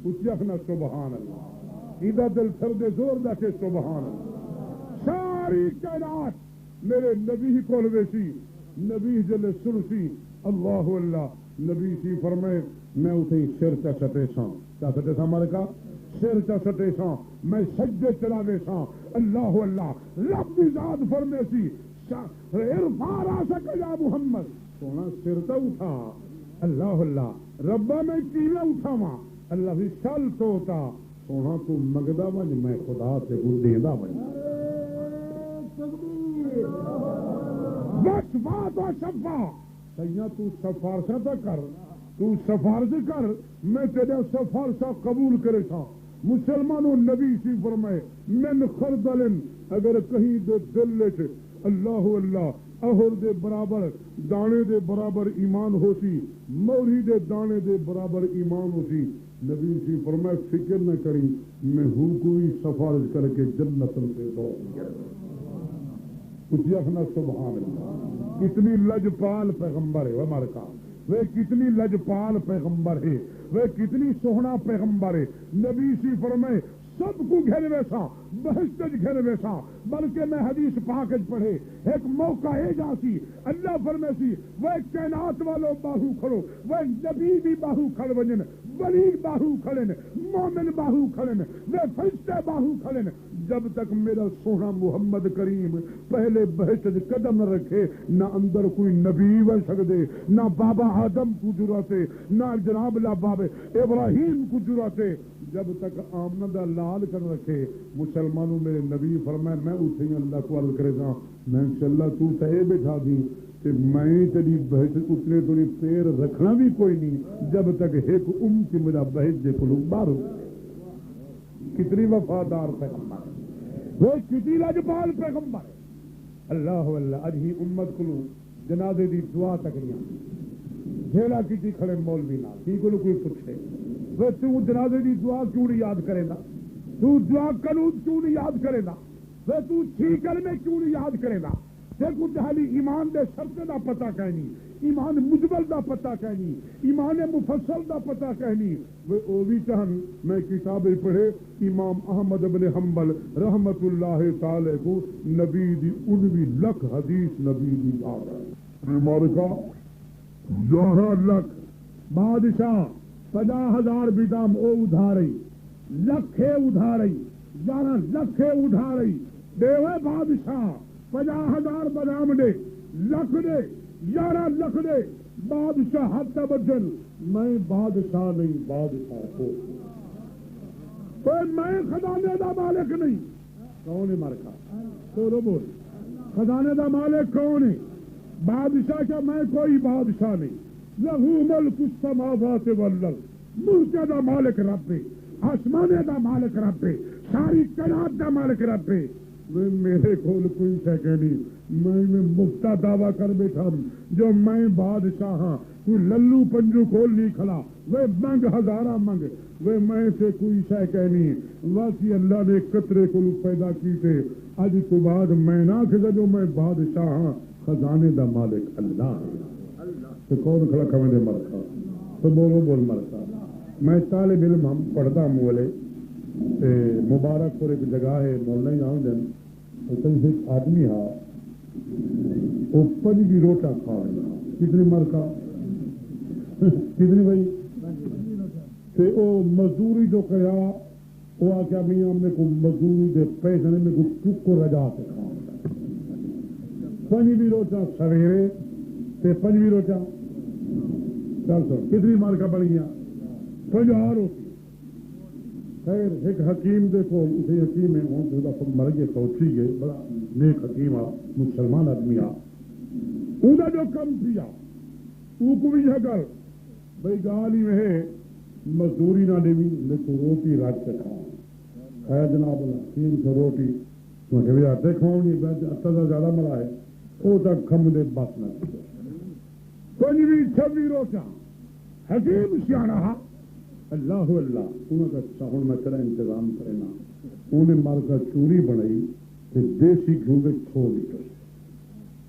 اچھی اخنا سبحان اللہ ایدہ دل سر دے زور دا کے سبحان اللہ ساری کائنات میرے نبی کو ویسی نبی جل سرسی اللہ اللہ نبی سی فرمائے میں اٹھے سر چا سٹے ساں کیا سٹے ساں ہمارے کا سر چا سٹے ساں میں سجدے چلاوے ساں اللہ اللہ رب دی ذات فرمے سی ارفع راسک یا محمد سونا سر تا اٹھا اللہ اللہ ربا میں کیویں اٹھاواں اللہ بھی چل تو ہوتا سونا تو مگدا ونج میں خدا سے کو دیندا ونج بس بات و شفا سیاں تو سفارشہ تا کر تو سفارش کر میں تیرے سفارشہ قبول کرے تھا مسلمانوں نبی سی فرمائے من خردل اگر کہیں دے دل سے اللہ اللہ اہر دے برابر دانے دے برابر ایمان ہوتی موری دے دانے دے برابر ایمان ہوتی نبی سی فرمائے فکر نہ کری میں ہوں کوئی سفارش کر کے جنت سے دو کچھ یخنا سبحان اللہ کتنی لجپال پیغمبر ہے ہمارے کا وہ کتنی لجپال پیغمبر ہے وہ کتنی سوہنا پیغمبر ہے نبی سی فرمائے سب کو گھر ویسا بہشت گھر ویسا بلکہ میں حدیث پاک پڑھے ایک موقع ہے جاسی اللہ فرمے سی وہ کائنات والو باہو کھڑو وہ نبی بھی باہو کھڑ ونجن ولی باہو کھڑن مومن باہو کھڑن وہ فرشتے باہو کھڑن جب تک میرا سونا محمد کریم پہلے بہشت قدم نہ رکھے نہ اندر کوئی نبی بن سکتے، نہ بابا آدم کو جراتے، نہ جناب باب ابراہیم کو جراتے، جب تک آمنہ دا لال کر رکھے مسلمانوں میرے نبی فرمائے میں اٹھیں اللہ کو عرض کرے گا میں انشاءاللہ تو تے بٹھا دی کہ میں تیری بہشت اتنے تو پیر رکھنا بھی کوئی نہیں جب تک ایک کی میرا بہشت دے کو باہر ہو۔ کتنی وفادار پیغمبر وہ کتنی لجپال پیغمبر اللہ اللہ اج ہی امت کو جنازے دی دعا تکڑیاں جھیلا کیتی کھڑے مولوی نال کی کو کوئی پوچھے وہ تو جنازے دی دعا کیوں نہیں یاد کرے گا، تو دعا قنوت کیوں نہیں یاد کرے گا، وہ تو چھیکل میں کیوں نہیں یاد کرے گا، دیکھو جہالی ایمان دے شرط دا پتہ کہنی، ایمان مجمل دا پتہ کہنی، ایمان مفصل دا پتہ کہنی، وہ بھی چاہن میں کتابیں پڑھے امام احمد بن حنبل رحمت اللہ تعالی کو نبی دی 19 لکھ حدیث نبی دی آرہا مارکہ 11 لکھ بادشاہ 50,000 بیدام او ادھارئی لکھے ادھارئی 11 لکھے ادھارئی دیوے بادشاہ 50,000 بدام دے لکھ دے 11 لکھ دے بادشاہ حد تبجل میں بادشاہ نہیں بادشاہ ہو میں خزانے دا مالک نہیں کون ہے مرکا تو بول خزانے دا مالک کون ہے بادشاہ کیا میں کوئی بادشاہ نہیں لہو ملک السماوات والارض ملک دا مالک رب ہے آسمانے دا مالک رب ہے ساری کائنات دا مالک رب ہے میرے کول کوئی شے نہیں میں مفتا دعویٰ کر بیٹھا ہوں جو میں بادشاہ ہاں کوئی للو پنجو کھول نہیں کھلا وہ منگ ہزارہ منگ وہ میں سے کوئی شے کہنی واقعی اللہ نے قطرے کو پیدا کی تھے اج تو بعد میں نہ کہ جو میں بادشاہ ہاں خزانے دا مالک اللہ ہے تو کون کھڑا کھویں دے مرکا تو بولو بول مرکا میں طالب علم ہم پڑھتا ہوں بولے مبارک پور ایک جگہ ہے مولانا جان دن ایک آدمی ہا وہ 5 بھی روٹا کھا کتنی مرکا کتنی بھائی وہ مزدوری جو کیا وہ آ کیا میاں میں کو مزدوری دے پیسے میں کو چک کو رجا کے کھا 5 بھی روٹا سویرے 5 بھی روٹا چل سو کتنی مارکا بڑھ گیا 50 روٹی خیر ایک حکیم دیکھو اسے حکیم ہے وہ مر گئے سوچی گئے بڑا نیک حکیم آ مسلمان آدمی آ اُنہیں جو کم کیا وہ کو بھی کر بھائی گالی میں ہے مزدوری نہ دے بھی میں تو روٹی رات سے کھاؤں ہے جناب 300 روٹی میں آتے کھاؤں نہیں اتا زیادہ ملا ہے وہ تک کھم دے بات نہ کوئی بھی 26 روٹا حکیم سیاح اللہ اللہ انہوں کا ساہن میں کرا انتظام کرنا انہیں مار کا چوری بنائی کہ دیسی گھیوں کے چھوڑ لیٹر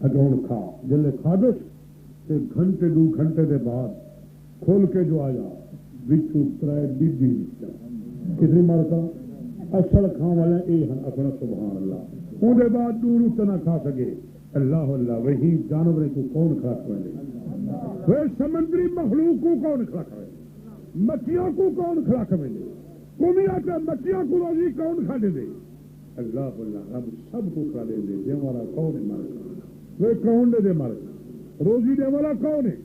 اگر انہوں کھا جلے کھا دو کہ گھنٹے 2 گھنٹے دے بعد کھول کے جو آیا بچو ترائے بی کتنی مار کا اصل کھان والے اے ہیں اپنا سبحان اللہ انہیں بعد دور اتنا کھا سکے اللہ اللہ وہی جانوریں کو کون کھا کرے وہ سمندری مخلوق کو کون کھا کرے مچھیوں کو کون کھلا کھوے دے کمیا کے مچھیوں کو روزی کون کھا دے اللہ اللہ رب سب کو کھا دے دے والا کون ہے مارک وہ کون دے مارک روزی دے والا کون ہے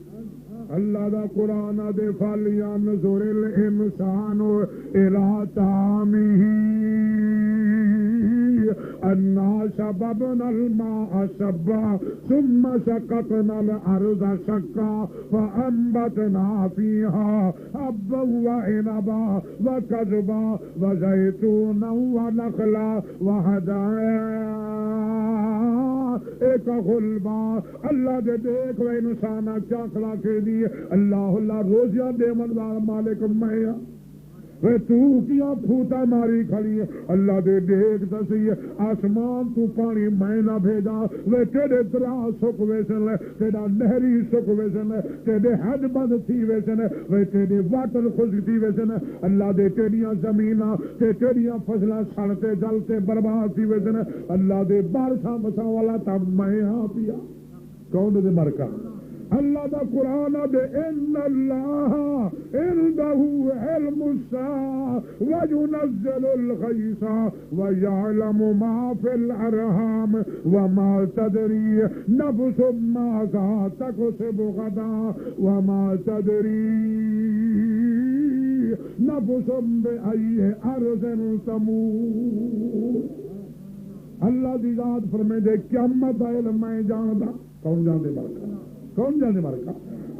اللہ دا قرآن دے فالیاں نظر الانسان الى طعامہ انا شببنا الماء شبا ثم شققنا الارض شقا فانبتنا فيها حبا وعنبا وكرما وزيتونا ونخلا وحدائق ایک غلبا اللہ دے دیکھ وہ انسان کیا کھلا کے دی اللہ اللہ روزیاں دے منوار مالک میں وہ تو کیا پھوٹا ماری کھڑی ہے اللہ دے دیکھ دسی آسمان تو پانی میں نہ بھیجا وہ تیرے درا سک ویسن تیرا نہری سک ویسن تیرے حد بند تھی ویسن وہ تیرے واٹر خشک تھی ویسن اللہ دے تیریاں زمیناں تیریاں فصلاں سڑتے جلتے برباد تھی ویسن اللہ دے بارشاں بسا والا تب میں ہاں پیا کون دے مرکا اللہ دا قرآن دے ان اللہ عنده علم الساعة وينزل الغيث ويعلم ما في الأرحام وما تدري نفس ماذا تكسب غدا وما تدري نفس بأي أرض تموت. اللہ دی ذات فرمائے دے قیامت دا علم میں جاندا. کون جاندے مرکا؟ کون جاندے مرکا؟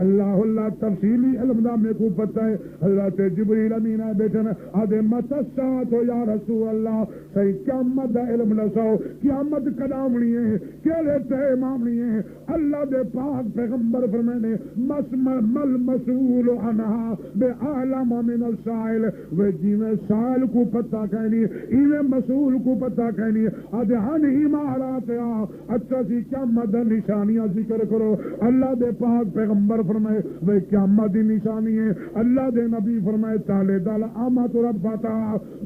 اللہ اللہ تفصیلی علم دا میرے کو پتہ ہے. حضرت جبریل امین آئے بیٹھے نا آدھے متسات ہو یا رسول اللہ صحیح قیامت دا علم نساؤ. قیامت قدامنی ہے کیلے ٹائم آمنی ہے. اللہ دے پاک پیغمبر فرمانے مل مسئول عنہا بے اعلم من السائل. وہ جیویں سائل کو پتہ کہنی ایویں مسئول کو پتہ کہنی. آدھے ہن امارات اچھا سی قیامت دا نشانیاں ذکر کرو. اللہ دے پاک پیغمبر فرمائے وہ قیامت دی نشانی ہے. اللہ دے نبی فرمائے تالے دل آمد رب پاتا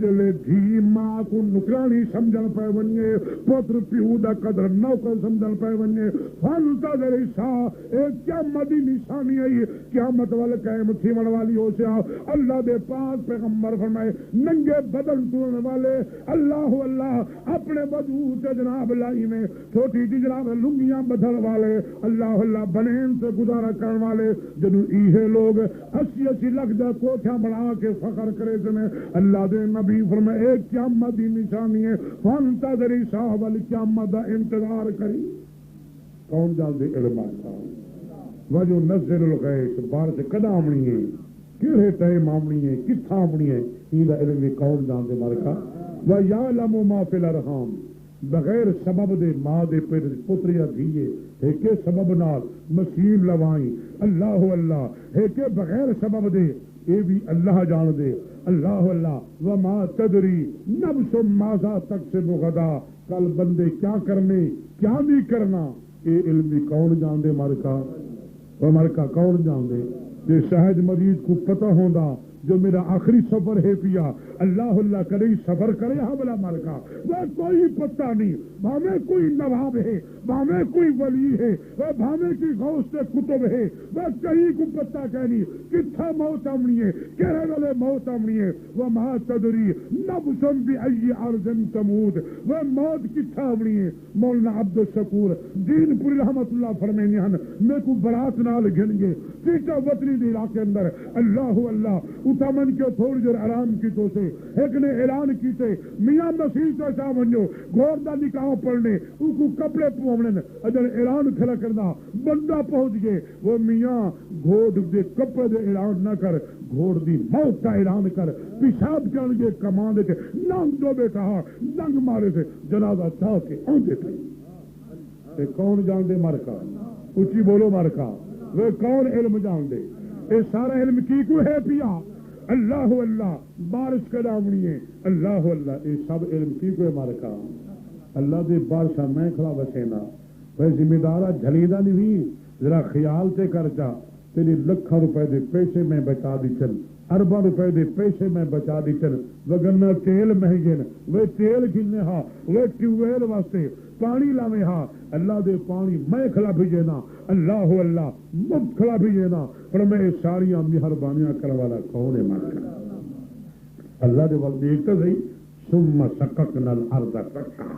جلے دھی ماں کو نکرانی سمجھن پہ ونجے پتر پیو دا قدر نوکر سمجھن پہ ونجے فانتا در عیسیٰ ایک قیامت دی نشانی ہے. قیامت والا قائم تھیمن والی ہو سیا. اللہ دے پاک پیغمبر فرمائے ننگے بدن توڑنے والے اللہ اللہ اپنے وجود جناب لائی میں چھوٹی جی جناب لنگیاں بدل والے اللہ اللہ بنین سے گزارا کرنے والے جنہوں ایہے لوگ 80 لاکھ دا کوٹھیاں بنا کے فخر کرے جنے. اللہ دے نبی فرمائے ایک قیامت دی نشانی ہے فانتظری صاحب قیامت دا انتظار کری. کون جان دے علم آتا وجو نزل الغیث بارش کدا آمنی ہے کیڑے ٹائم آمنی ہے کتھا آمنی ہے یہ علم کون جان دے مرکا. وَيَعْلَمُ مَا فِي الْأَرْحَامِ بغیر سبب دے ماں دے پتریاں دھیے ایک سبب نال مسیح لوائیں اللہ اللہ ایک بغیر سبب دے اے بھی اللہ جان دے اللہ اللہ. وما تدری نفس ماذا تکسب غدا کل بندے کیا کرنے کیا نہیں کرنا اے علم بھی کون جان دے مرکا. وہ مرکا کون جان دے جے شاہد مجید کو پتہ ہوندا جو میرا آخری سفر ہے پیا اللہ اللہ کرے سفر کرے حملہ مرکا. وہ کوئی پتہ نہیں بھامے کوئی نواب ہے بھامے کوئی ولی ہے وہ بھامے کی غوث سے کتب ہے وہ کہیں کو پتہ کہنی کتھا موت آمنی ہے کہنے والے موت آمنی ہے. وہ ما تدری نفس بأی ارض تموت وہ موت کتھا آمنی ہے. مولانا عبد الشکور دین پوری رحمت اللہ فرمائنی ہن میں کو برات نال گھن گے تیٹا وطنی دی علاقے اندر اللہ اللہ اتامن کے تھوڑی دیر آرام کی تو سے ایک نے اعلان کیتے میاں مسیح تو شاہ ونجو گھوڑ دا نکاح پڑھنے ان کو کپڑے پوامنے اجل اعلان کھلا کرنا بندہ پہنچ گئے. وہ میاں گھوڑ دے کپڑے دے اعلان نہ کر گھوڑ دی موت کا اعلان کر پیشاب کرن گے کمان دے کے ننگ دو بیٹا ننگ مارے سے جنازہ چاہ کے آندے تھے. کون جان دے مرکا اچھی بولو مرکا. وہ کون علم جان دے اے سارا علم کی کو ہے پیا اللہ اللہ بارش کدامنی ہے اللہ اللہ اے سب علم کی کو ہے مرکا. اللہ دے بارشاں میں کھڑا بسینا وہ ذمہ دارہ جھلیدہ نہیں ہوئی ذرا خیال تے کرچا تیری لکھاں روپے دے پیسے میں بچا دی چل ارباں روپے دے پیسے میں بچا دی چل وگرنہ تیل مہنگے وہ تیل گھنے ہاں وہ ٹیوبویل واسطے پانی لاوے ہاں اللہ دے پانی میں کھلا بھیجینا اللہ اللہ مفت کھلا بھیجینا پر میں ساریاں مہربانیاں کروالا کون ہے مرکا. اللہ دے وقت دیکھتا صحیح ثم سققنا الارض سقا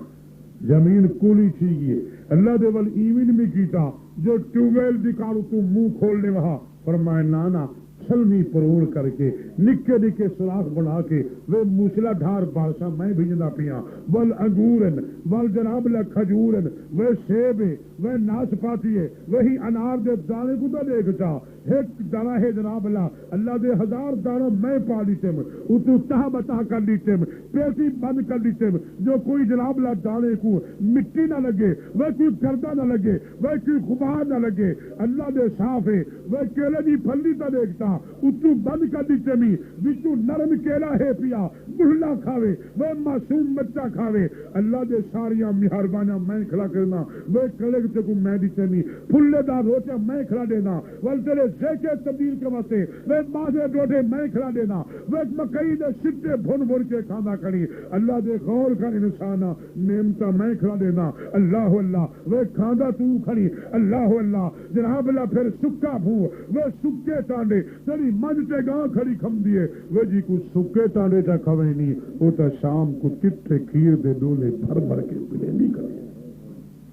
زمین کولی چیئے اللہ دے وقت ایمین میں کیتا جو ٹیوبویل دکھاڑو تو منہ کھولنے وہاں فرمائے نانا چھلنی پروڑ کر کے نکے نکے سراخ بنا کے وہ موسلا دھار بارشا میں بھیجنا پیا ول انگورن ول جناب کھجورن وہ سیب ہے وہ ناشپاتی ہے وہی انار دے دانے کو تو دیکھتا ایک دانا ہے جناب اللہ دے 1000 دانا میں پا لیتے اتو تہ بتا کر لیتے پیٹی بند کر لیتے جو کوئی جناب دانے کو مٹی نہ لگے وہ کوئی گردہ نہ لگے وہ کوئی غبار نہ لگے اللہ دے صاف ہے وہ کیلے دی پھلی تو دیکھتا اتو بند کر دیتے می وچو نرم کیلا ہے پیا بڑھلا کھاوے وہ معصوم بچہ کھاوے اللہ دے ساریاں مہربانیاں میں کھلا کرنا وہ کلے کو میں دیتے می پھلے دار روٹیاں میں کھلا دینا ول تیرے سیکے تبدیل کے واسطے وہ بازے ڈوڈے میں کھلا دینا وہ مکئی دے سٹے بھن بھن کے کھانا کھڑی اللہ دے غور کر انسان نعمت میں کھلا دینا اللہ اللہ وہ کھانا تو کھڑی اللہ اللہ جناب اللہ پھر سکا بھو وہ سکے ٹانڈے تیری منج تے گاں کھڑی کھم دیے وہ جی کو سکے ٹانڈے تا کھوے نہیں وہ تا شام کو کتے کھیر دے ڈولے بھر بھر کے پلے نہیں کرے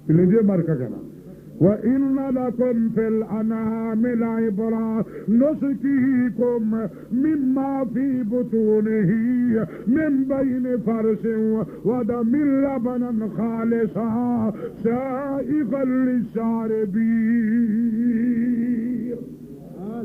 پلے جے مر کا کہنا وَإِنَّ لَكُمْ فِي الْأَنْعَامِ لَعِبْرَةً نُسْقِيكُم مِّمَّا فِي بُطُونِهِ مِن بَيْنِ فَرْثٍ وَدَمٍ لَبَنًا خَالِصًا سَائِغًا لِّلشَّارِبِينَ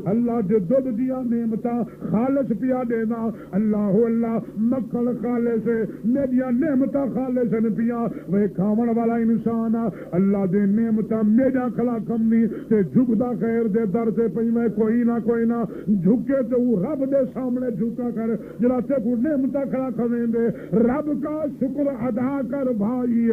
اللہ دے دودھ دیا نعمتاں خالص پیا دینا اللہ اللہ مکھن خالص میریا نعمتاں خالص نے پیا وہ کھاون والا انسان اللہ دے نعمتاں میرا کھلا کمنی تے جھکدا خیر دے در سے پئی میں کوئی نہ جھکے تے وہ رب دے سامنے جھکا کر جڑا تے کو نعمتاں کھلا کھویں دے رب کا شکر ادا کر بھائی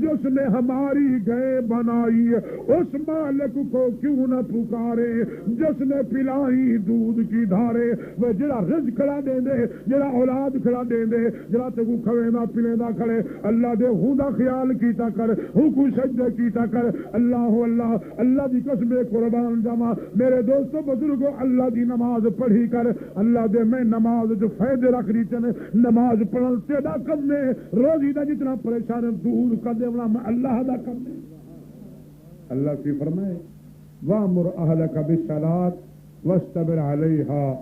جس نے ہماری گئے بنائی اس مالک کو کیوں نہ پکارے جس نے پلائی دودھ کی دھارے وہ جڑا رزق کھڑا دیں دے جڑا اولاد کھڑا دیں دے جڑا تے کو کھوے نہ پینے دا کھڑے اللہ دے ہوں دا خیال کیتا کر ہوں کو سجدے کیتا کر اللہ اللہ اللہ دی قسم قربان جاواں میرے دوستو بزرگو اللہ دی نماز پڑھی کر اللہ دے میں نماز جو فائدے رکھ دی چنے نماز پڑھن تیرا کم نے روزی دا جتنا پریشان دور کر دے میں اللہ دا کم نے اللہ کی فرمائے وَأْمُرْ أَهْلَكَ بِالصَّلَاةِ وَاسْتَبِرْ عَلَيْهَا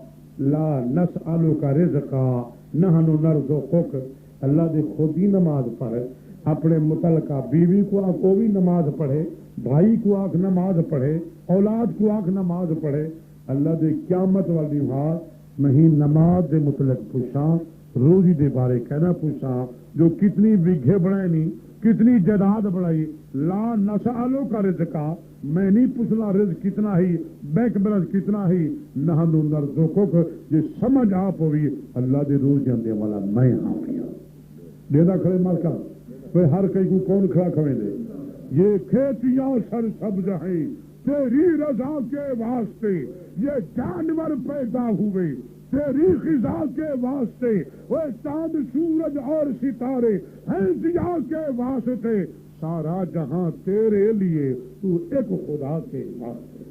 لَا نَسْأَلُكَ رِزْقًا نَحْنُ نَرْزُقُكَ اللہ دے خود ہی نماز پڑھے اپنے متعلقہ بیوی کو آنکھ وہ بھی نماز پڑھے بھائی کو آنکھ نماز پڑھے اولاد کو آنکھ نماز پڑھے اللہ دے قیامت والی بات نہیں نماز دے متعلق پوچھاں روزی دے بارے کہنا پوچھاں جو کتنی بگھے بڑھائے نہیں کتنی جائیداد بڑھائی لا نسألو کا رزقا میں نہیں پوچھنا رزق کتنا ہی بینک بیلنس کتنا ہی نحنو نرزقک یہ سمجھ آپ ہوئی اللہ دے روز جاندے والا میں ہاں پیا دیدہ کھڑے مالکہ کوئی ہر کئی کو کون کھڑا کھویں دے یہ کھیتیاں سر سبز ہیں تیری رضا کے واسطے یہ جانور پیدا ہوئے تیری خزا کے واسطے وہ چاند سورج اور ستارے ہیں ضیاء کے واسطے سارا جہاں تیرے لیے تو ایک خدا کے واسطے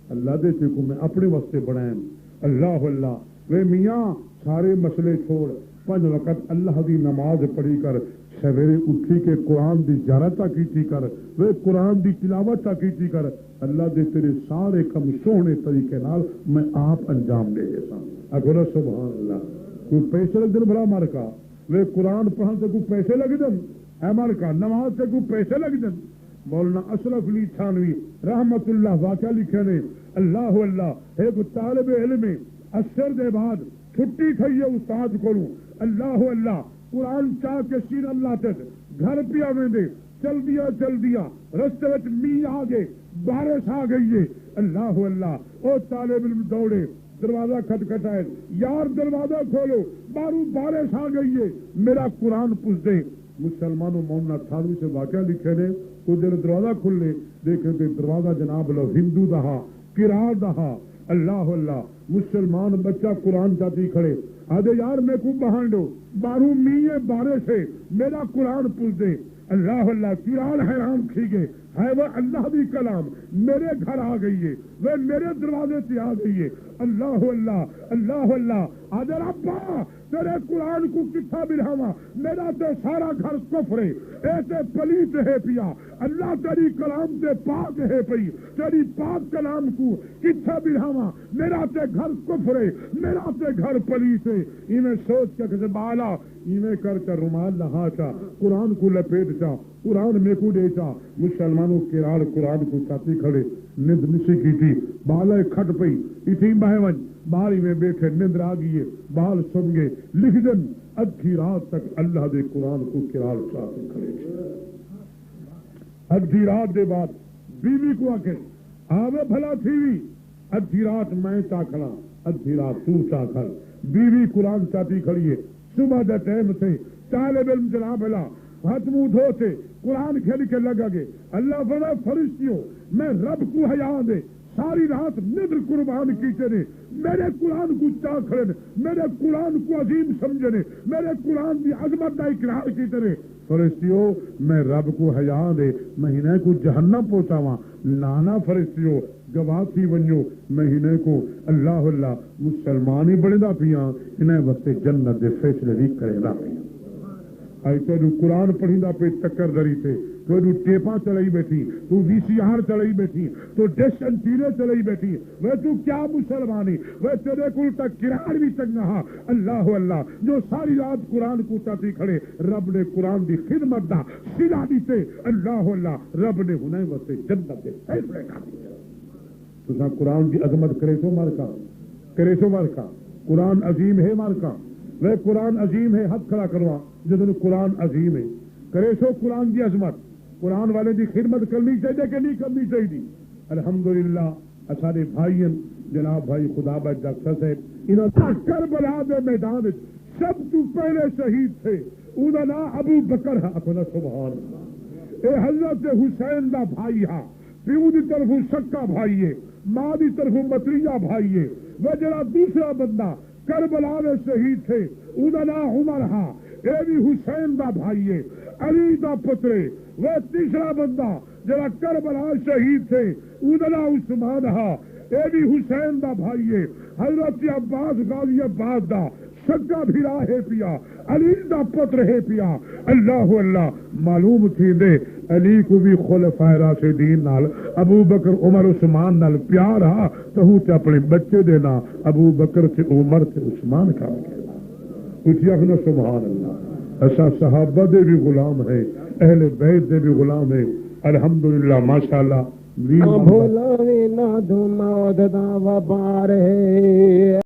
اللہ دے کو میں اپنے واسطے بڑھائیں اللہ اللہ وے میاں سارے مسئلے چھوڑ 5 وقت اللہ دی نماز پڑھی کر سویرے اٹھی کے قرآن دی زیارت کیتی کر وہ قرآن دی تلاوت کیتی کر اللہ دے تیرے سارے کم سونے طریقے نال میں آپ انجام دے سا اگر سبحان اللہ کوئی پیسے لگ دن بھلا مارکا وہ قرآن پڑھن سے کوئی پیسے لگ دن اے مارکا نماز سے کوئی پیسے لگ دن مولانا اشرف علی تھانوی رحمت اللہ واقعہ لکھے نے اللہ اللہ ایک طالب علم اثر دے بعد چھٹی کھائیے استاد کو اللہ اللہ قرآن چاہ کے سین اللہ تک گھر پیا میں دے چل دیا رستے وچ می آگے بارش آ گئی ہے اللہ اللہ او طالب علم دوڑے دروازہ کھٹکھٹائے یار دروازہ کھولو بارو بارش آ گئی ہے میرا قرآن پوچھ دے مسلمانوں مولانا تھانوی سے واقعہ لکھے نے تو دل دروازہ کھلے دیکھے تو دروازہ جناب لو ہندو دہا کرار دہا اللہ اللہ مسلمان بچہ قرآن جاتی کھڑے آدھے یار میں کو بہان دو بارو میے بارش ہے میرا قرآن پوچھ دے اللہ اللہ کرار حیران کھی گئے ہے وہ اللہ بھی کلام میرے گھر آ گئی ہے وہ میرے دروازے سے آ گئی ہے اللہ اللہ اللہ اللہ آدھے ربا تیرے قرآن کو کتھا برہاما میرا تو سارا گھر کفر ہے ایسے پلیت ہے پیا اللہ تیری کلام سے پاک ہے پئی تیری پاک کلام کو کتھا برہاما میرا تے گھر کفر ہے میرا تے گھر پلیت ہے انہیں سوچ کے کسی بالا انہیں کر کر رومال نہا چا قرآن کو لپیٹ چا قرآن میں کو دے چا مسلمانوں کرار قرآن کو چاہتی کھڑے نند نسی کی تھی بالے کھٹ پئی اسی بہون باری میں بیٹھے نندر آ گئی بال سن گئے لکھ دن ادھی رات تک اللہ دے قرآن کو کرار چاہتے کھڑے ادھی رات دے بعد بیوی کو آ کے آوے بھلا تھی ادھی رات میں چاکھلا ادھی رات تو چاکھل بیوی قرآن چاہتی کھڑی ہے صبح دے ٹائم سے طالب علم جناب اللہ ہاتھ منہ دھو سے قرآن کھیل کے لگا گے اللہ فرمائے فرشتیوں میں رب کو حیا دے ساری رات ندر قربان کیتے نے میرے قرآن کو چاہ کھڑے نے میرے قرآن کو عظیم سمجھے نے میرے قرآن کی عظمت کا اقرار کیتے نے فرشتیو میں رب کو حیا دے مہینے کو جہنم پہنچاواں نانا فرشتیو گواہ تھی ونجو مہینے کو اللہ اللہ مسلمان ہی بڑے دا پیاں انہیں وقت جنت دے فیصلے بھی کرے دا پیاں آئی تو قرآن پڑھی دا پہ چکر دری تے تو ٹیپاں چلائی بیٹھی تو وی سی آر چلائی بیٹھی تو ڈش انٹیرے چلائی بیٹھی وہ تو کیا مسلمانی وہ تیرے کل تک کرار بھی چنگا اللہ اللہ جو ساری رات قرآن کو چاہتی کھڑے رب نے قرآن دی خدمت دا سلا دیتے اللہ اللہ رب نے انہیں وقت جنت دے فیصلے کا تو قرآن کی عظمت کرے سو مارکا قرآن عظیم ہے مارکا وہ قرآن عظیم ہے حد کھڑا کروا جدن قرآن عظیم ہے کرے سو قرآن کی عظمت قرآن والے دی خدمت کرنی چاہیے کہ نہیں کرنی چاہیے الحمدللہ سارے بھائی جناب بھائی خدا بخش ڈاکٹر صاحب انہوں کربلا دے میدان سب تو پہلے شہید تھے انہوں نے ابو بکر اپنا سبحان اللہ اے حضرت حسین دا بھائی ہاں پیو دی طرف سکا بھائی ہے ماں دی طرف متریجا بھائی ہے وہ جڑا دوسرا بندہ کربلا میں شہید تھے انہوں نے عمر ہاں اے بھی حسین دا بھائی ہے علی دا پترے وہ تیسرا بندہ جڑا کربلا شہید تھے انہوں نے عثمان ہاں اے بھی حسین دا بھائی ہے حضرت عباس غازی عباس دا سگا بھیرا ہے پیا علی دا پتر ہے پیا اللہ اللہ معلوم تھی دے علی کو بھی خلفائے راشدین نال ابو بکر عمر عثمان نال پیار ہا تو تے اپنے بچے دینا ابو بکر تے عمر تے عثمان کا اٹھی اپنا سبحان اللہ ایسا صحابہ دے بھی غلام ہے اہل بیت دے بھی غلام ہے الحمدللہ ماشاءاللہ بھولا نہ دھما دا وبار ہے